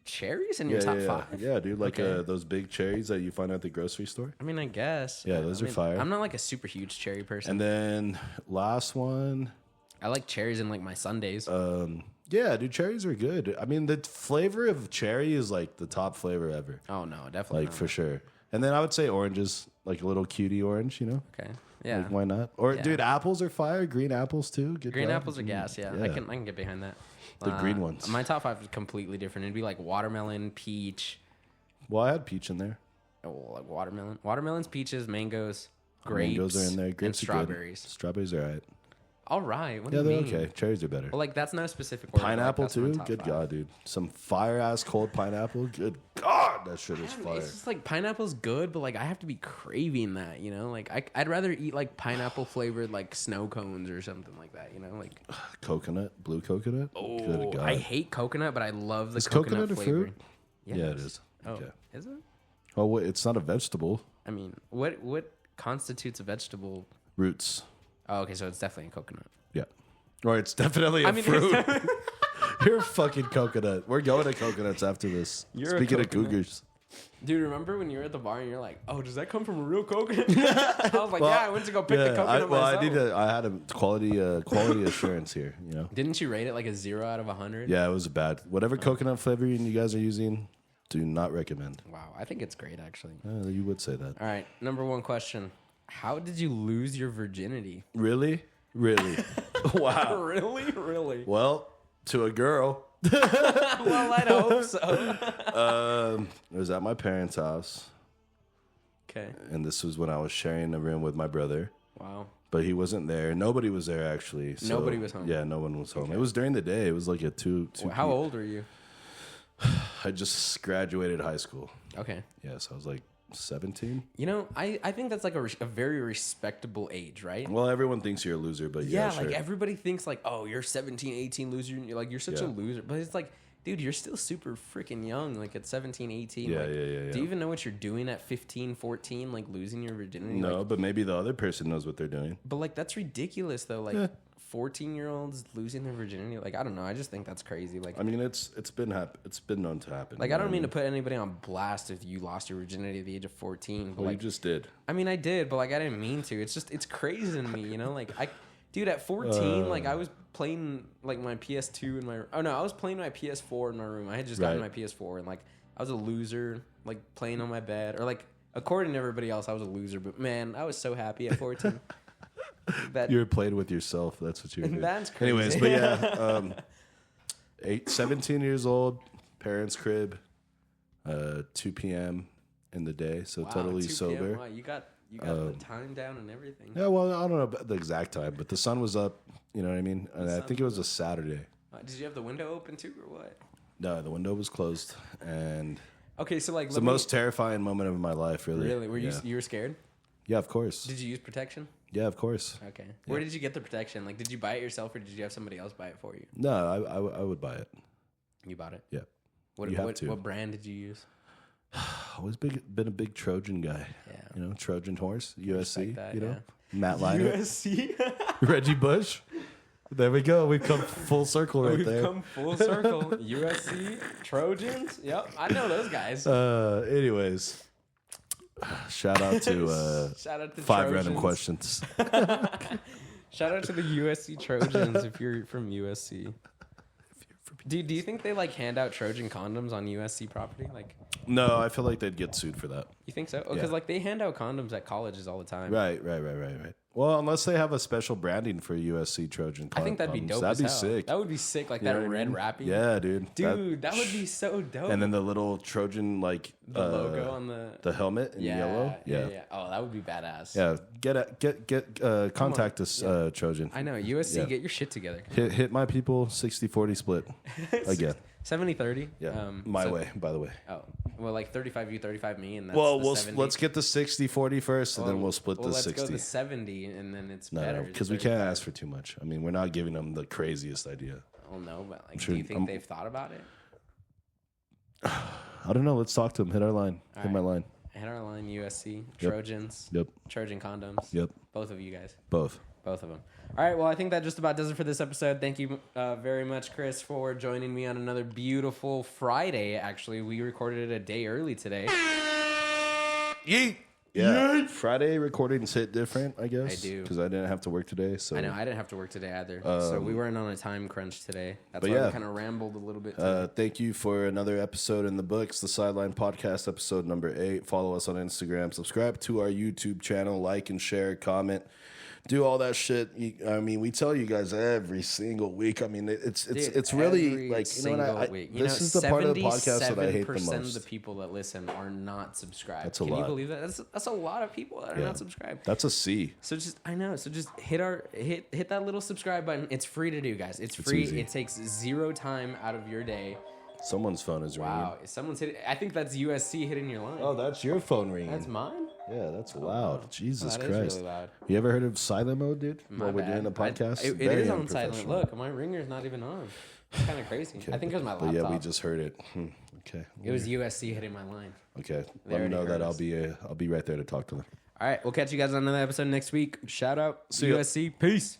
Cherries in your top 5? Yeah, dude. Like Okay. those big cherries that you find at the grocery store. I mean, I guess. Yeah, those I are mean, fire. I'm not like a super huge cherry person. And then last one. I like cherries in like my sundaes. Yeah, dude, cherries are good. I mean, the flavor of cherry is like the top flavor ever. Oh no, definitely Like not. for sure. And then I would say oranges, like a little cutie orange, you know? Okay. Yeah. Like, why not? Or Yeah. dude, apples are fire. Green apples too. Good Green job. apples are gas, yeah. I can get behind that. The green ones. My top 5 is completely different. It'd be like watermelon, peach. Well, I had peach in there. Oh, like watermelon. Watermelons, peaches, mangoes, grapes. Mangoes are in there. and Grapes are strawberries. good. Strawberries are alright. All right. What Yeah, do you they're mean? okay. Cherries are better. Well, like that's not a specific word. Pineapple like, that's my too. top Good 5. God, dude. Some fire ass cold pineapple. Good God, that shit is fire. It's just like pineapple's good, but like I have to be craving that, you know? Like I'd rather eat like pineapple flavored like snow cones or something like that, you know? Like Coconut, blue coconut. oh, Good God. I hate coconut, but I love the Is coconut coconut a flavor. fruit? Yeah, it is. Oh, Okay. is it? Oh, wait, it's not a vegetable. I mean, what constitutes a vegetable? Roots. Oh, okay, so it's definitely a coconut. Yeah. Or it's definitely a I mean, fruit. You're a fucking coconut. We're going to coconuts after this. You're a Speaking of coconut. cougars. Dude, remember when you were at the bar and you're like, "Oh, does that come from a real coconut?" I was like, "Yeah, I went to go pick the coconut myself." I had a quality assurance here, you know. Didn't you rate it like a 0 out of 100? Yeah, it was bad. Whatever coconut flavoring you guys are using, do not recommend. Wow, I think it's great actually. You would say that. All right, number 1 question: how did you lose your virginity? Really? Wow. Really? Well, to a girl. Well, I'd hope so. It was at my parents' house, Okay. and this was when I was sharing a room with my brother. Wow. But he wasn't there. Nobody was there, actually. So, Nobody was home. Yeah, no one was home. It was during the day. It was like at 2 How old are you? I just graduated high school. Okay. Yeah, so I was like 17. You know, I think that's like a very respectable age, right? Well, everyone thinks you're a loser, but Yeah, sure. like everybody thinks like, oh, you're 17, 18 loser. And you're like, you're such a Yeah. loser. But it's like, dude, you're still super freaking young, like at 17, 18. Yeah, like, yeah. Do you even know what you're doing at 15, 14, like losing your virginity? No, like, but maybe the other person knows what they're doing. But like that's ridiculous though. Like 14-year-olds losing their virginity. Like I don't know. I just think that's crazy. Like I mean, it's been known to happen. Like I don't mean to put anybody on blast if you lost your virginity at the age of 14. But well, like, you just did. I mean, I did, but like I didn't mean to. It's crazy to me, you know. Like dude, at 14, like I was playing like my PS2 in my. Oh no, I was playing my PS4 in my room. I had just gotten my PS4 and like I was a loser, like playing on my bed or like according to everybody else, I was a loser. But man, I was so happy at 14. That you were playing with yourself. That's what you were doing. That's crazy. Anyways, but yeah, 17 years old, parents' crib, 2 p.m. in the day, so totally 2 sober. Wow, you got the time down and everything. Yeah, well, I don't know about the exact time, but the sun was up. You know what I mean? And I think it was a Saturday. Did you have the window open too, or what? No, the window was closed, and okay, so like it's the most terrifying moment of my life. Really? Really? Were you were scared? Yeah, of course. Did you use protection? Yeah, of course. Okay. Where did you get the protection? Like, did you buy it yourself or did you have somebody else buy it for you? No, I would buy it. You bought it? Yeah. What brand did you use? Always been a big Trojan guy. Yeah. You know, Trojan horse, USC. That, you know, Matt Leinart. USC. Reggie Bush. There we go. We've come full circle right there. We've come full circle. USC, Trojans. Yep, I know those guys. Anyways. Shout out to 5 Trojans. random questions. Shout out to the USC Trojans if you're from USC. Do you think they like hand out Trojan condoms on USC property? Like, no, I feel like they'd get sued for that. You think so? Because like they hand out condoms at colleges all the time. Right. Well, unless they have a special branding for USC Trojan condoms. I think that'd be dope. That'd be sick. That would be sick, like that red wrapping. Yeah, dude. Dude, that would be so dope. And then the little Trojan like the logo on the helmet in yellow. Yeah. Oh, that would be badass. Yeah, contact us, Trojan. I know USC. Get your shit together. Hit my people 60-40 split again. 70-30. Yeah, way, by the way. Oh, well, like 35 you, 35 me, and that's let's get the 60-40 first, and then we'll split the 60. Let's go the 70, and then it's better. Because we can't ask for too much. I mean, we're not giving them the craziest idea. Oh no, but like, do you think they've thought about it? I don't know. Let's talk to them. Hit our line. Hit my line. Hit our line. USC Trojans. Yep. Trojan condoms. Yep. Both of you guys. Both of them. All right, well, I think that just about does it for this episode. Thank you very much, Chris, for joining me on another beautiful Friday. Actually, we recorded it a day early today. Yeet! Yeah. Friday recordings hit different, I guess. I do. Because I didn't have to work today. So I know, I didn't have to work today either. So we weren't on a time crunch today. That's why we kind of rambled a little bit today. Thank you for another episode in the books, the Sideline Podcast, episode number 8. Follow us on Instagram. Subscribe to our YouTube channel. Like and share, comment. Do all that shit. I mean, we tell you guys every single week. I mean, it's really like, you know what? This is the part of the podcast that I hate the most. 77% of the people that listen are not subscribed. That's a lot. Can you believe that? That's a lot of people that are not subscribed. That's a C. So just hit that little subscribe button. It's free to do, guys. It's free. Easy. It takes 0 time out of your day. Someone's phone is ringing. Wow, someone's hitting. I think that's USC hitting your line. Oh, that's your phone ringing. That's mine? Yeah, that's loud. Jesus Christ. Is really loud. You ever heard of silent mode, dude? While we're doing a podcast? It is on silent. Look, my ringer's not even on. It's kind of crazy. Okay. I think it was my laptop. But yeah, we just heard it. Okay. It was USC hitting my line. Okay. Let me know that I'll be right there to talk to them. All right, we'll catch you guys on another episode next week. Shout out USC. Peace.